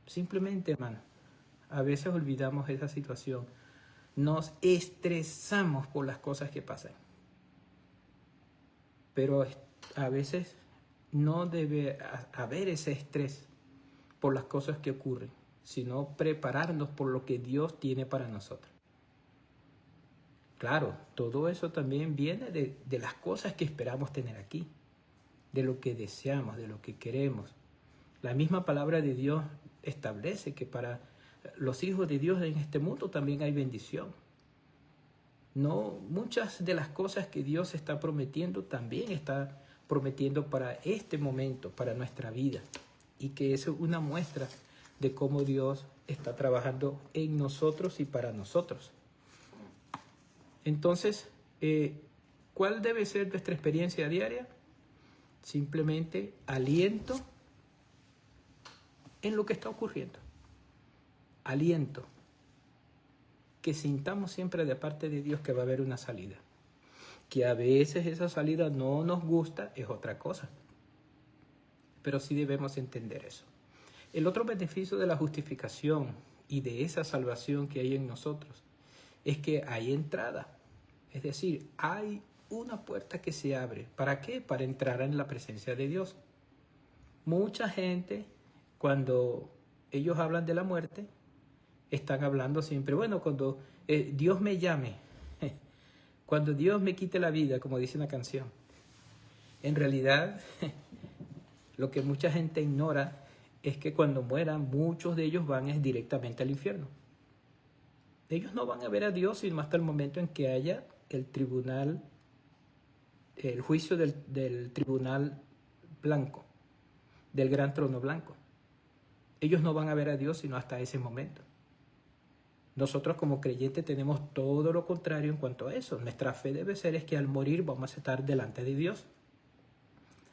Simplemente, hermano, a veces olvidamos esa situación. Nos estresamos por las cosas que pasan. Pero a veces no debe haber ese estrés por las cosas que ocurren, sino prepararnos por lo que Dios tiene para nosotros. Claro, todo eso también viene de las cosas que esperamos tener aquí, de lo que deseamos, de lo que queremos. La misma palabra de Dios establece que para los hijos de Dios en este mundo también hay bendición. No, muchas de las cosas que Dios está prometiendo también está prometiendo para este momento, para nuestra vida. Y que es una muestra de cómo Dios está trabajando en nosotros y para nosotros. Entonces, ¿cuál debe ser nuestra experiencia diaria? Simplemente aliento en lo que está ocurriendo. Aliento. Que sintamos siempre de parte de Dios que va a haber una salida. Que a veces esa salida no nos gusta es otra cosa. Pero sí debemos entender eso. El otro beneficio de la justificación y de esa salvación que hay en nosotros es que hay entrada. Es decir, hay una puerta que se abre. ¿Para qué? Para entrar en la presencia de Dios. Mucha gente, cuando ellos hablan de la muerte, están hablando siempre, bueno, cuando Dios me llame, cuando Dios me quite la vida, como dice una canción. En realidad, lo que mucha gente ignora es que cuando mueran, muchos de ellos van directamente al infierno. Ellos no van a ver a Dios sino hasta el momento en que haya el tribunal, el juicio del tribunal blanco, del gran trono blanco. Ellos no van a ver a Dios sino hasta ese momento. Nosotros como creyentes tenemos todo lo contrario en cuanto a eso. Nuestra fe debe ser es que al morir vamos a estar delante de Dios.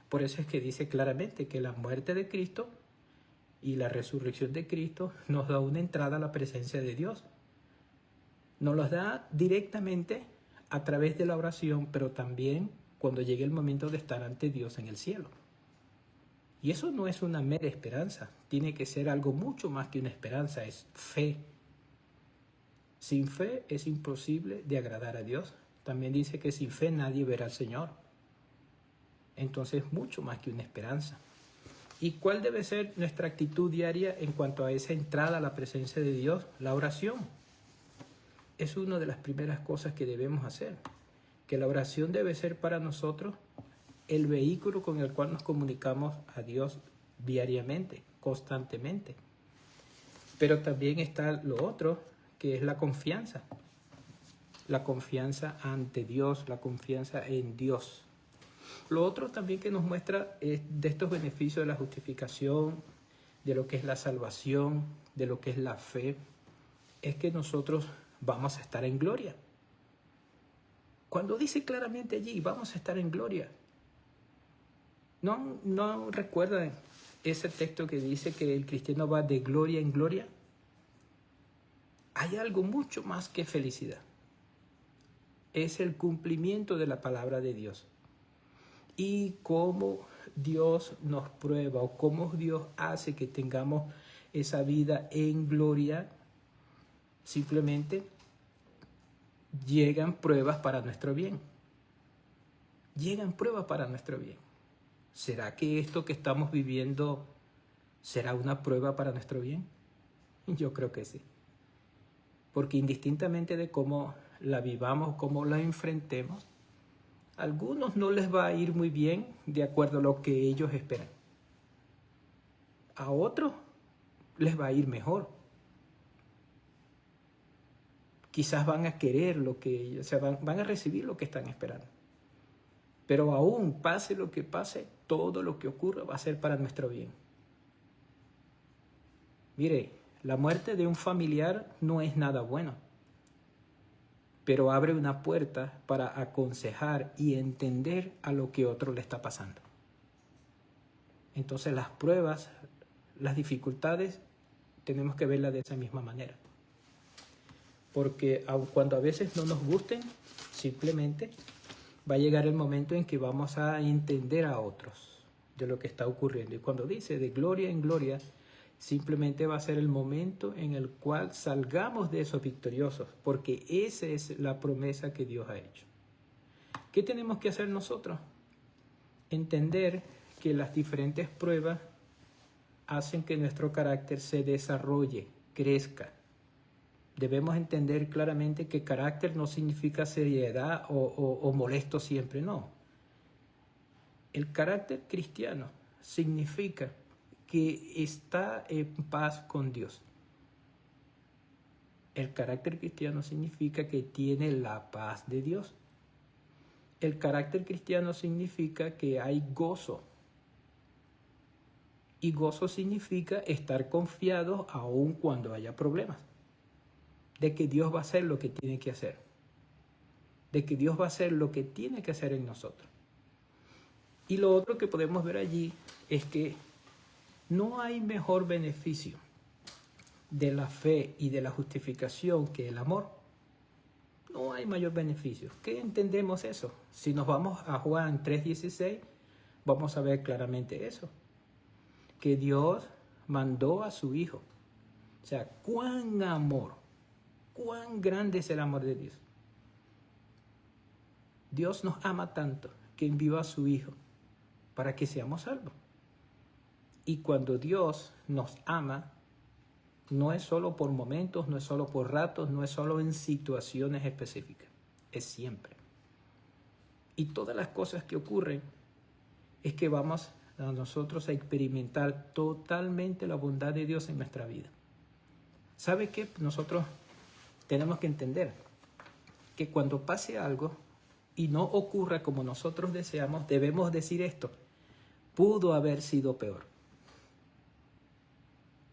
Por eso es que dice claramente que la muerte de Cristo y la resurrección de Cristo nos da una entrada a la presencia de Dios. Nos los da directamente a través de la oración, pero también cuando llegue el momento de estar ante Dios en el cielo. Y eso no es una mera esperanza, tiene que ser algo mucho más que una esperanza, es fe. Sin fe es imposible de agradar a Dios. También dice que sin fe nadie verá al Señor. Entonces, mucho más que una esperanza. ¿Y cuál debe ser nuestra actitud diaria en cuanto a esa entrada a la presencia de Dios? La oración. Es una de las primeras cosas que debemos hacer. Que la oración debe ser para nosotros el vehículo con el cual nos comunicamos a Dios diariamente, constantemente. Pero también está lo otro, que es la confianza. La confianza ante Dios, la confianza en Dios. Lo otro también que nos muestra es de estos beneficios de la justificación, de lo que es la salvación, de lo que es la fe, es que nosotros vamos a estar en gloria. Cuando dice claramente allí, vamos a estar en gloria. ¿No recuerdan ese texto que dice que el cristiano va de gloria en gloria? Hay algo mucho más que felicidad. Es el cumplimiento de la palabra de Dios. Y cómo Dios nos prueba o cómo Dios hace que tengamos esa vida en gloria. Simplemente llegan pruebas para nuestro bien. Llegan pruebas para nuestro bien. ¿Será que esto que estamos viviendo será una prueba para nuestro bien? Yo creo que sí. Porque indistintamente de cómo la vivamos, cómo la enfrentemos, a algunos no les va a ir muy bien de acuerdo a lo que ellos esperan. A otros les va a ir mejor. Quizás van a querer lo que, o sea, van a recibir lo que están esperando. Pero aún pase lo que pase, todo lo que ocurra va a ser para nuestro bien. Mire, la muerte de un familiar no es nada bueno, pero abre una puerta para aconsejar y entender a lo que otro le está pasando. Entonces las pruebas, las dificultades, tenemos que verlas de esa misma manera. Porque aun cuando a veces no nos gusten, simplemente va a llegar el momento en que vamos a entender a otros de lo que está ocurriendo. Y cuando dice de gloria en gloria, simplemente va a ser el momento en el cual salgamos de esos victoriosos, porque esa es la promesa que Dios ha hecho. ¿Qué tenemos que hacer nosotros? Entender que las diferentes pruebas hacen que nuestro carácter se desarrolle, crezca. Debemos entender claramente que carácter no significa seriedad o molesto siempre, no. El carácter cristiano significa que está en paz con Dios. El carácter cristiano significa que tiene la paz de Dios. El carácter cristiano significa que hay gozo. Y gozo significa estar confiado aun cuando haya problemas. De que Dios va a hacer lo que tiene que hacer. De que Dios va a hacer lo que tiene que hacer en nosotros. Y lo otro que podemos ver allí es que no hay mejor beneficio de la fe y de la justificación que el amor. No hay mayor beneficio. ¿Qué entendemos eso? Si nos vamos a Juan 3:16, vamos a ver claramente eso. Que Dios mandó a su Hijo. O sea, cuán amor, cuán grande es el amor de Dios. Dios nos ama tanto que envió a su Hijo para que seamos salvos. Y cuando Dios nos ama, no es solo por momentos, no es solo por ratos, no es solo en situaciones específicas, es siempre. Y todas las cosas que ocurren es que vamos a nosotros a experimentar totalmente la bondad de Dios en nuestra vida. ¿Sabe qué? Nosotros tenemos que entender que cuando pase algo y no ocurra como nosotros deseamos, debemos decir esto: pudo haber sido peor.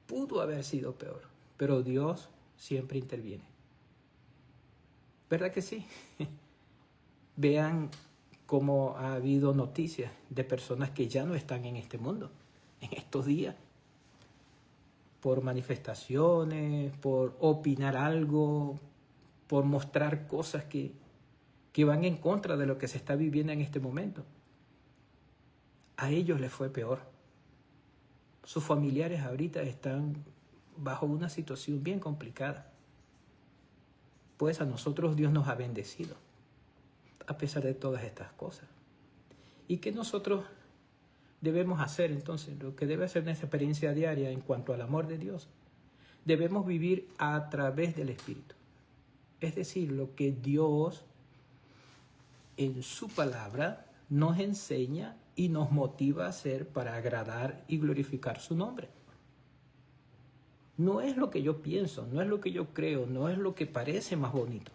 Pudo haber sido peor, pero Dios siempre interviene. ¿Verdad que sí? Vean cómo ha habido noticias de personas que ya no están en este mundo, en estos días, por manifestaciones, por opinar algo, por mostrar cosas que van en contra de lo que se está viviendo en este momento. A ellos les fue peor. Sus familiares ahorita están bajo una situación bien complicada. pues a nosotros Dios nos ha bendecido, a pesar de todas estas cosas. ¿Y qué nosotros debemos hacer entonces? Lo que debe ser una experiencia diaria en cuanto al amor de Dios. Debemos vivir a través del Espíritu. Es decir, lo que Dios en su palabra nos enseña y nos motiva a hacer para agradar y glorificar su nombre. No es lo que yo pienso, no es lo que yo creo, no es lo que parece más bonito.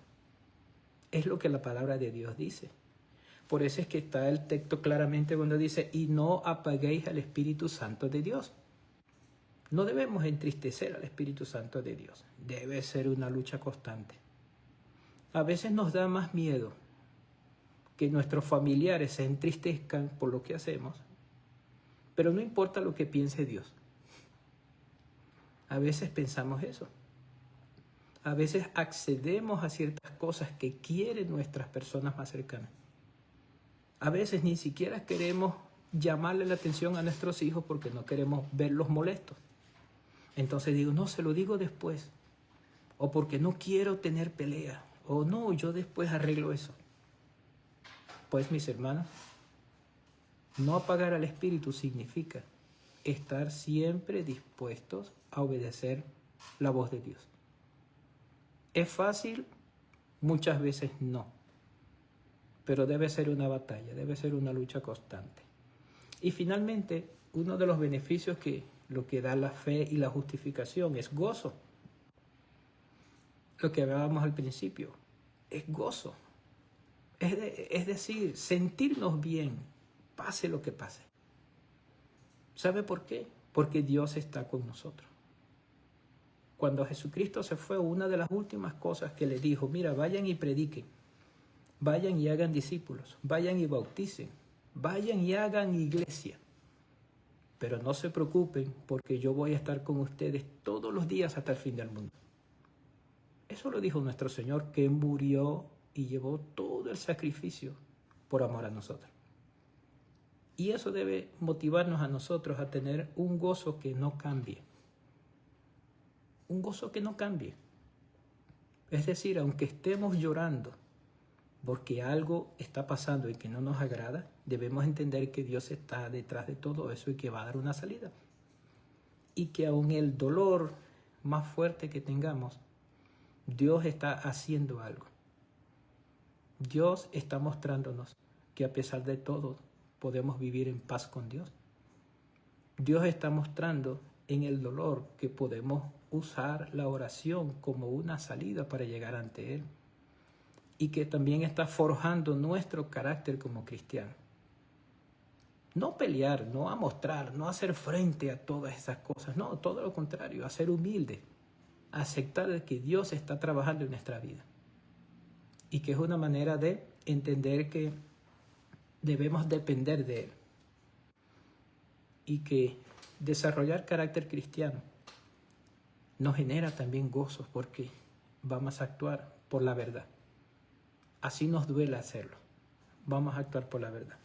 Es lo que la palabra de Dios dice. Por eso es que está el texto claramente cuando dice, y no apaguéis al Espíritu Santo de Dios. No debemos entristecer al Espíritu Santo de Dios. Debe ser una lucha constante. A veces nos da más miedo que nuestros familiares se entristezcan por lo que hacemos, pero no importa lo que piense Dios. A veces pensamos eso. A veces accedemos a ciertas cosas que quieren nuestras personas más cercanas. A veces ni siquiera queremos llamarle la atención a nuestros hijos porque no queremos verlos molestos. Entonces digo, no, se lo digo después. O porque no quiero tener pelea. O no, yo después arreglo eso. Pues mis hermanos, no apagar al Espíritu significa estar siempre dispuestos a obedecer la voz de Dios. ¿Es fácil? Muchas veces no. Pero debe ser una batalla, debe ser una lucha constante. Y finalmente, uno de los beneficios que lo que da la fe y la justificación es gozo. Lo que hablábamos al principio, es gozo. Es decir, sentirnos bien, pase lo que pase. ¿Sabe por qué? Porque Dios está con nosotros. Cuando Jesucristo se fue, una de las últimas cosas que le dijo, mira, vayan y prediquen, vayan y hagan discípulos, vayan y bauticen, vayan y hagan iglesia. Pero no se preocupen porque yo voy a estar con ustedes todos los días hasta el fin del mundo. Eso lo dijo nuestro Señor, que murió y llevó todo el sacrificio por amor a nosotros. Y eso debe motivarnos a nosotros a tener un gozo que no cambie. Un gozo que no cambie. Es decir, aunque estemos llorando porque algo está pasando y que no nos agrada, debemos entender que Dios está detrás de todo eso y que va a dar una salida. Y que aun el dolor más fuerte que tengamos, Dios está haciendo algo. Dios está mostrándonos que a pesar de todo podemos vivir en paz con Dios. Dios está mostrando en el dolor que podemos usar la oración como una salida para llegar ante Él. Y que también está forjando nuestro carácter como cristiano. No pelear, no a mostrar, no hacer frente a todas esas cosas. No, todo lo contrario, a ser humilde. A aceptar que Dios está trabajando en nuestra vida. Y que es una manera de entender que debemos depender de Él. Y que desarrollar carácter cristiano nos genera también gozos porque vamos a actuar por la verdad. Así nos duele hacerlo. Vamos a actuar por la verdad.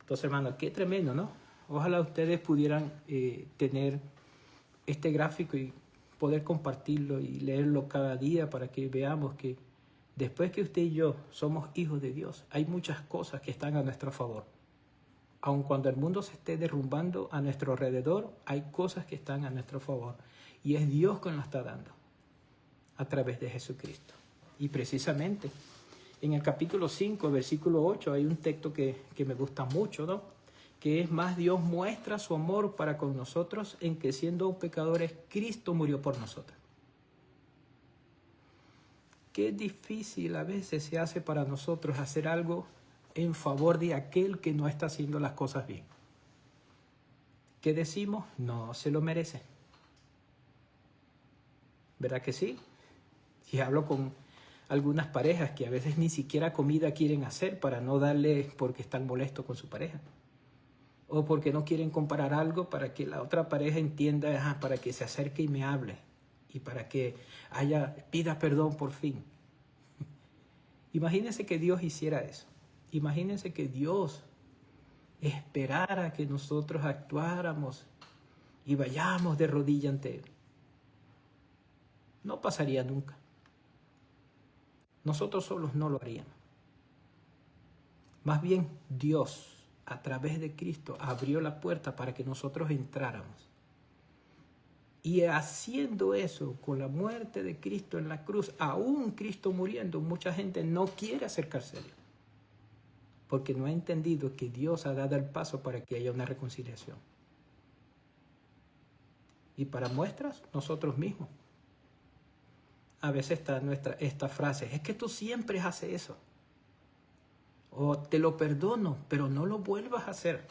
Entonces, hermano, qué tremendo, ¿no? Ojalá ustedes pudieran tener este gráfico y poder compartirlo y leerlo cada día para que veamos que después que usted y yo somos hijos de Dios, hay muchas cosas que están a nuestro favor. Aun cuando el mundo se esté derrumbando a nuestro alrededor, hay cosas que están a nuestro favor. Y es Dios quien lo está dando a través de Jesucristo. Y precisamente en el capítulo 5, versículo 8, hay un texto que me gusta mucho, ¿no? Que es más, Dios muestra su amor para con nosotros en que siendo pecadores, Cristo murió por nosotros. Qué difícil a veces se hace para nosotros hacer algo en favor de aquel que no está haciendo las cosas bien. ¿Qué decimos? No se lo merece. ¿Verdad que sí? Y hablo con algunas parejas que a veces ni siquiera comida quieren hacer para no darle porque están molestos con su pareja. O porque no quieren comparar algo para que la otra pareja entienda, para que se acerque y me hable. Y para que pida perdón por fin. Imagínense que Dios hiciera eso. Imagínense que Dios esperara que nosotros actuáramos y vayamos de rodilla ante Él. No pasaría nunca. Nosotros solos no lo haríamos. Más bien Dios, a través de Cristo, abrió la puerta para que nosotros entráramos. Y haciendo eso, con la muerte de Cristo en la cruz, aún Cristo muriendo, mucha gente no quiere acercarse a Dios. Porque no ha entendido que Dios ha dado el paso para que haya una reconciliación. Y para muestras, nosotros mismos. A veces está esta frase, es que tú siempre haces eso. O te lo perdono, pero no lo vuelvas a hacer.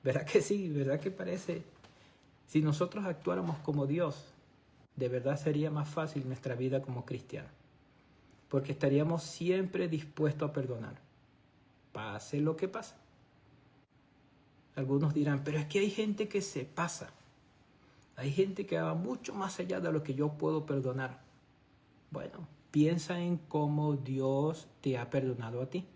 ¿Verdad que sí? ¿Verdad que parece? Si nosotros actuáramos como Dios, de verdad sería más fácil nuestra vida como cristianos. Porque estaríamos siempre dispuestos a perdonar. Pase lo que pase. Algunos dirán, pero es que hay gente que se pasa. Hay gente que va mucho más allá de lo que yo puedo perdonar. Bueno, piensa en cómo Dios te ha perdonado a ti.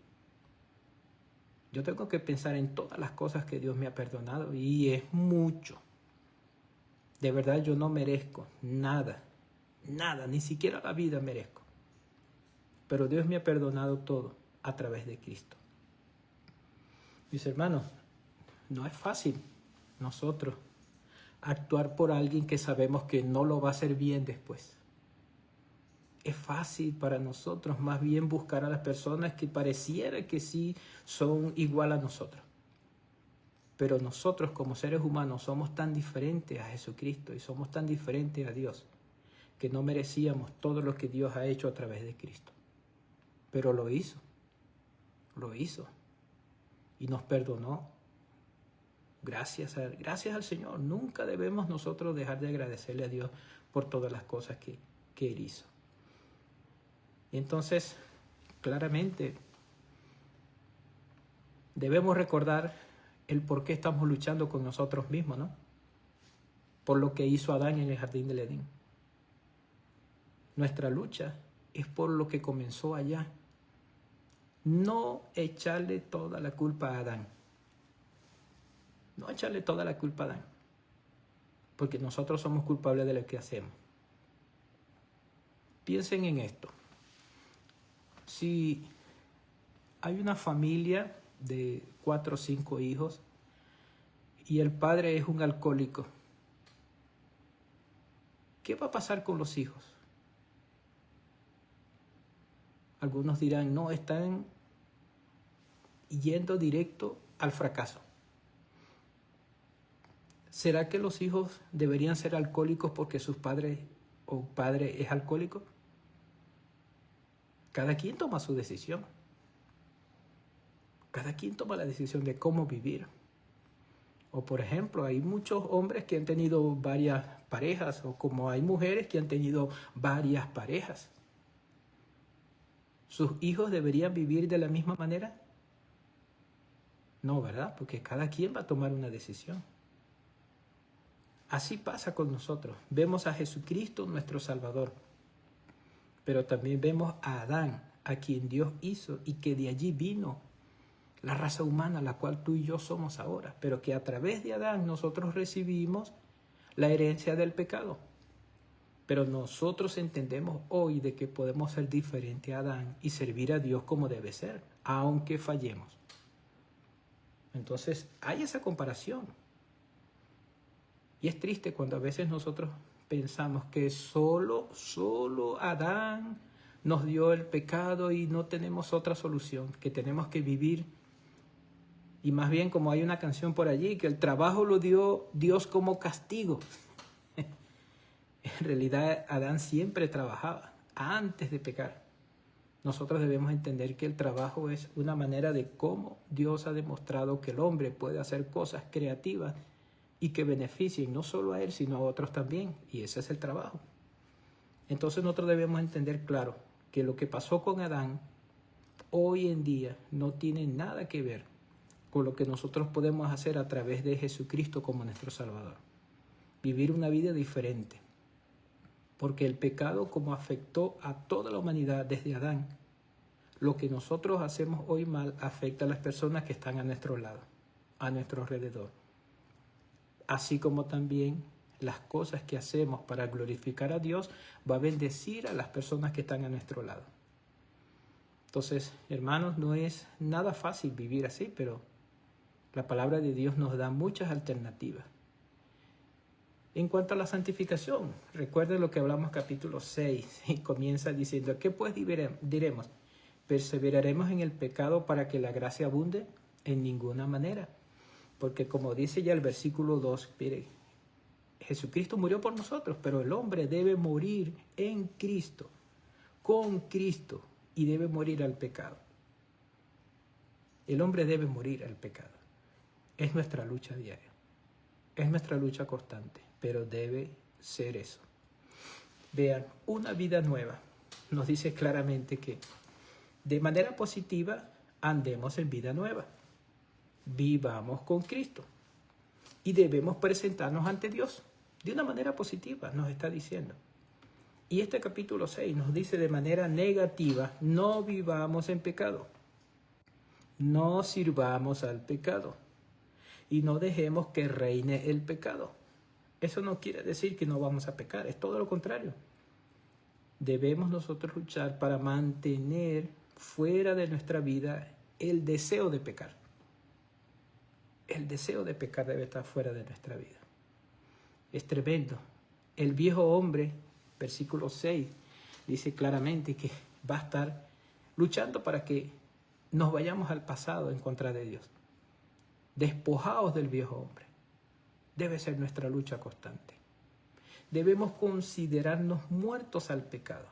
Yo tengo que pensar en todas las cosas que Dios me ha perdonado y es mucho. De verdad yo no merezco nada, ni siquiera la vida merezco. Pero Dios me ha perdonado todo a través de Cristo. Mis hermanos, no es fácil nosotros actuar por alguien que sabemos que no lo va a hacer bien después. Es fácil para nosotros más bien buscar a las personas que pareciera que sí son igual a nosotros. Pero nosotros como seres humanos somos tan diferentes a Jesucristo y somos tan diferentes a Dios que no merecíamos todo lo que Dios ha hecho a través de Cristo. Pero lo hizo y nos perdonó. Gracias al Señor. Nunca debemos nosotros dejar de agradecerle a Dios por todas las cosas que Él hizo. Y entonces, claramente, debemos recordar el por qué estamos luchando con nosotros mismos, ¿no? Por lo que hizo Adán en el jardín del Edén. Nuestra lucha es por lo que comenzó allá. No echarle toda la culpa a Adán. No echarle toda la culpa a Adán. Porque nosotros somos culpables de lo que hacemos. Piensen en esto. Si hay una familia de 4 o 5 hijos y el padre es un alcohólico, ¿qué va a pasar con los hijos? Algunos dirán, no, están yendo directo al fracaso. ¿Será que los hijos deberían ser alcohólicos porque sus padres o padre es alcohólico? Cada quien toma su decisión. Cada quien toma la decisión de cómo vivir. O por ejemplo, hay muchos hombres que han tenido varias parejas, o como hay mujeres que han tenido varias parejas. ¿Sus hijos deberían vivir de la misma manera? No, ¿verdad? Porque cada quien va a tomar una decisión. Así pasa con nosotros. Vemos a Jesucristo, nuestro Salvador. Pero también vemos a Adán, a quien Dios hizo y que de allí vino la raza humana, la cual tú y yo somos ahora. Pero que a través de Adán nosotros recibimos la herencia del pecado. Pero nosotros entendemos hoy de que podemos ser diferente a Adán y servir a Dios como debe ser, aunque fallemos. Entonces hay esa comparación. Y es triste cuando a veces nosotros pensamos que solo Adán nos dio el pecado y no tenemos otra solución, que tenemos que vivir. Y más bien, como hay una canción por allí, que el trabajo lo dio Dios como castigo. En realidad, Adán siempre trabajaba antes de pecar. Nosotros debemos entender que el trabajo es una manera de cómo Dios ha demostrado que el hombre puede hacer cosas creativas y que beneficien no solo a él, sino a otros también. Y ese es el trabajo. Entonces nosotros debemos entender claro que lo que pasó con Adán hoy en día no tiene nada que ver con lo que nosotros podemos hacer a través de Jesucristo como nuestro Salvador. Vivir una vida diferente. Porque el pecado, como afectó a toda la humanidad desde Adán, lo que nosotros hacemos hoy mal afecta a las personas que están a nuestro lado, a nuestro alrededor. Así como también las cosas que hacemos para glorificar a Dios, va a bendecir a las personas que están a nuestro lado. Entonces, hermanos, no es nada fácil vivir así, pero la palabra de Dios nos da muchas alternativas. En cuanto a la santificación, recuerden lo que hablamos capítulo 6 y comienza diciendo, ¿qué pues diremos? ¿Perseveraremos en el pecado para que la gracia abunde? En ninguna manera. Porque como dice ya el versículo 2, mire, Jesucristo murió por nosotros, pero el hombre debe morir en Cristo, con Cristo, y debe morir al pecado. El hombre debe morir al pecado. Es nuestra lucha diaria. Es nuestra lucha constante, pero debe ser eso. Vean, una vida nueva nos dice claramente que de manera positiva andemos en vida nueva. Vivamos con Cristo. Y debemos presentarnos ante Dios de una manera positiva, nos está diciendo. Y este capítulo 6 nos dice de manera negativa, no vivamos en pecado. No sirvamos al pecado. Y no dejemos que reine el pecado. Eso no quiere decir que no vamos a pecar, es todo lo contrario. Debemos nosotros luchar para mantener fuera de nuestra vida el deseo de pecar. El deseo de pecar debe estar fuera de nuestra vida. Es tremendo. El viejo hombre, versículo 6, dice claramente que va a estar luchando para que nos vayamos al pasado en contra de Dios. Despojados del viejo hombre. Debe ser nuestra lucha constante. Debemos considerarnos muertos al pecado.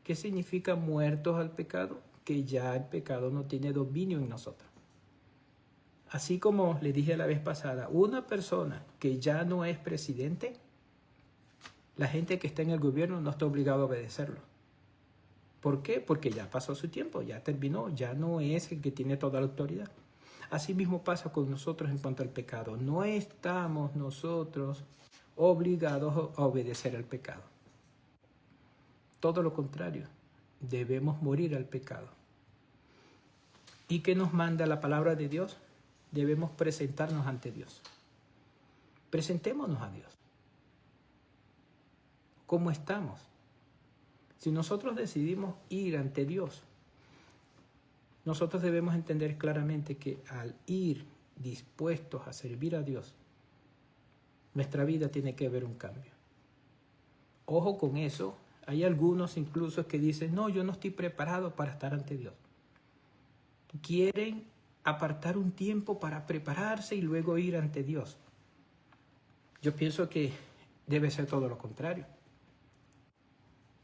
¿Qué significa muertos al pecado? Que ya el pecado no tiene dominio en nosotros. Así como le dije la vez pasada, una persona que ya no es presidente, la gente que está en el gobierno no está obligado a obedecerlo. ¿Por qué? Porque ya pasó su tiempo, ya terminó, ya no es el que tiene toda la autoridad. Así mismo pasa con nosotros en cuanto al pecado. No estamos nosotros obligados a obedecer al pecado. Todo lo contrario, debemos morir al pecado. ¿Y qué nos manda la palabra de Dios? Debemos presentarnos ante Dios. Presentémonos a Dios. ¿Cómo estamos? Si nosotros decidimos ir ante Dios, nosotros debemos entender claramente que al ir dispuestos a servir a Dios, nuestra vida tiene que haber un cambio. Ojo con eso, hay algunos incluso que dicen, no, yo no estoy preparado para estar ante Dios. Quieren apartar un tiempo para prepararse y luego ir ante Dios. Yo pienso que debe ser todo lo contrario.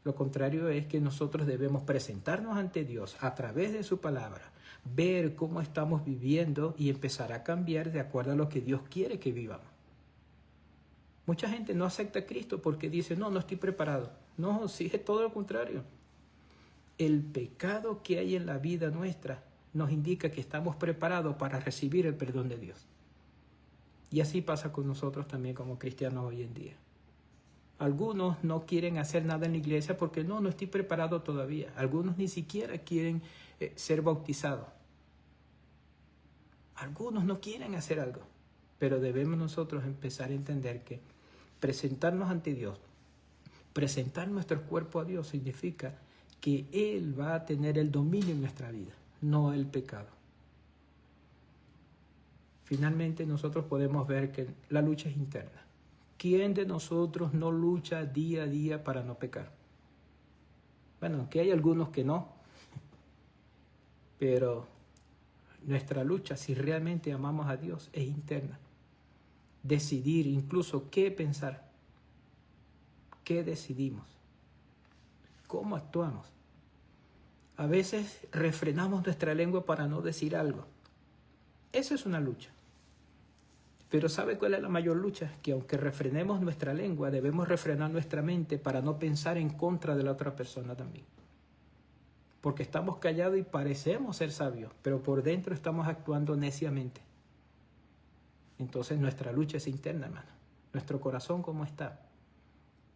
Lo contrario es que nosotros debemos presentarnos ante Dios a través de su palabra, ver cómo estamos viviendo y empezar a cambiar de acuerdo a lo que Dios quiere que vivamos. Mucha gente no acepta a Cristo porque dice, no estoy preparado. No, sí es todo lo contrario. El pecado que hay en la vida nuestra nos indica que estamos preparados para recibir el perdón de Dios. Y así pasa con nosotros también como cristianos hoy en día. Algunos no quieren hacer nada en la iglesia porque no estoy preparado todavía. Algunos ni siquiera quieren ser bautizados. Algunos no quieren hacer algo. Pero debemos nosotros empezar a entender que presentarnos ante Dios, presentar nuestro cuerpo a Dios significa que Él va a tener el dominio en nuestra vida, no el pecado. Finalmente nosotros podemos ver que la lucha es interna. ¿Quién de nosotros no lucha día a día para no pecar? Bueno, que hay algunos que no, pero nuestra lucha, si realmente amamos a Dios, es interna. Decidir incluso qué pensar, qué decidimos, cómo actuamos. A veces refrenamos nuestra lengua para no decir algo. Esa es una lucha. Pero ¿sabe cuál es la mayor lucha? Que aunque refrenemos nuestra lengua, debemos refrenar nuestra mente para no pensar en contra de la otra persona también. Porque estamos callados y parecemos ser sabios, pero por dentro estamos actuando neciamente. Entonces nuestra lucha es interna, hermano. Nuestro corazón, ¿cómo está?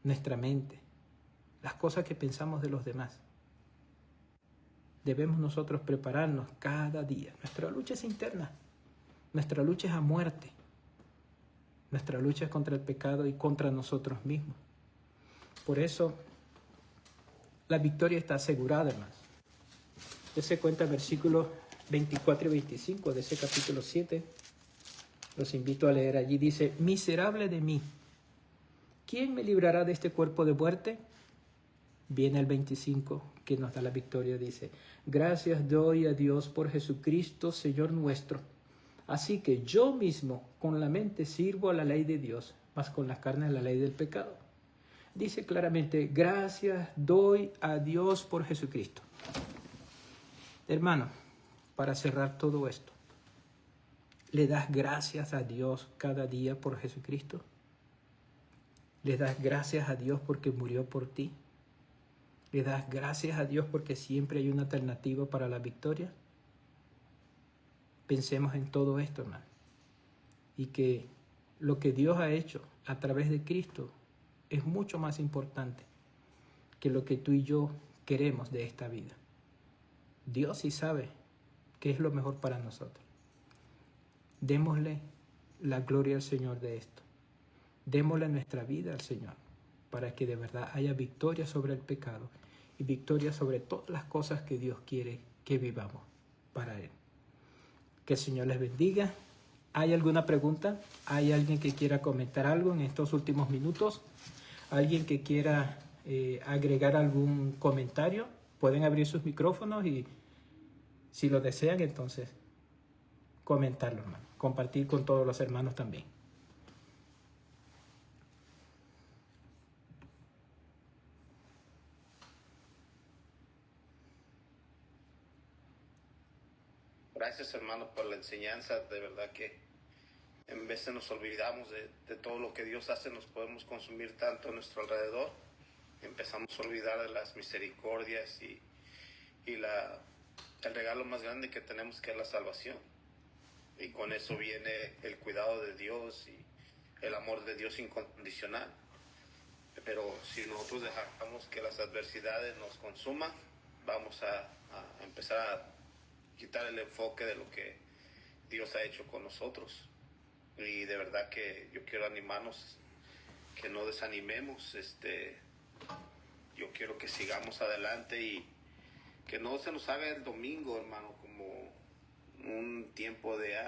Nuestra mente. Las cosas que pensamos de los demás. Debemos nosotros prepararnos cada día. Nuestra lucha es interna. Nuestra lucha es a muerte. Nuestra lucha es contra el pecado y contra nosotros mismos. Por eso, la victoria está asegurada, hermanos. Dese cuenta versículos 24 y 25 de ese capítulo 7. Los invito a leer allí. Dice, miserable de mí, ¿quién me librará de este cuerpo de muerte? Viene el 25 que nos da la victoria. Dice, gracias doy a Dios por Jesucristo, Señor nuestro. Así que yo mismo con la mente sirvo a la ley de Dios, mas con la carne a la ley del pecado. Dice claramente, gracias doy a Dios por Jesucristo. Hermano, para cerrar todo esto, ¿le das gracias a Dios cada día por Jesucristo? ¿Le das gracias a Dios porque murió por ti? ¿Le das gracias a Dios porque siempre hay una alternativa para la victoria? Pensemos en todo esto, hermano. Y que lo que Dios ha hecho a través de Cristo es mucho más importante que lo que tú y yo queremos de esta vida. Dios sí sabe qué es lo mejor para nosotros. Démosle la gloria al Señor de esto. Démosle nuestra vida al Señor para que de verdad haya victoria sobre el pecado y victoria sobre todas las cosas que Dios quiere que vivamos para Él. Que el Señor les bendiga. ¿Hay alguna pregunta? ¿Hay alguien que quiera comentar algo en estos últimos minutos? ¿Alguien que quiera agregar algún comentario? Pueden abrir sus micrófonos y si lo desean, entonces comentarlo, hermano. Compartir con todos los hermanos también. Gracias, hermano, por la enseñanza. De verdad que en vez de nos olvidamos de todo lo que Dios hace, nos podemos consumir tanto a nuestro alrededor. Empezamos a olvidar de las misericordias y el regalo más grande que tenemos, que es la salvación. Y con eso viene el cuidado de Dios y el amor de Dios incondicional. Pero si nosotros dejamos que las adversidades nos consuman, vamos a empezar a quitar el enfoque de lo que Dios ha hecho con nosotros. Y de verdad que yo quiero animarnos, que no desanimemos. Yo quiero que sigamos adelante y que no se nos haga el domingo, hermano, como un tiempo de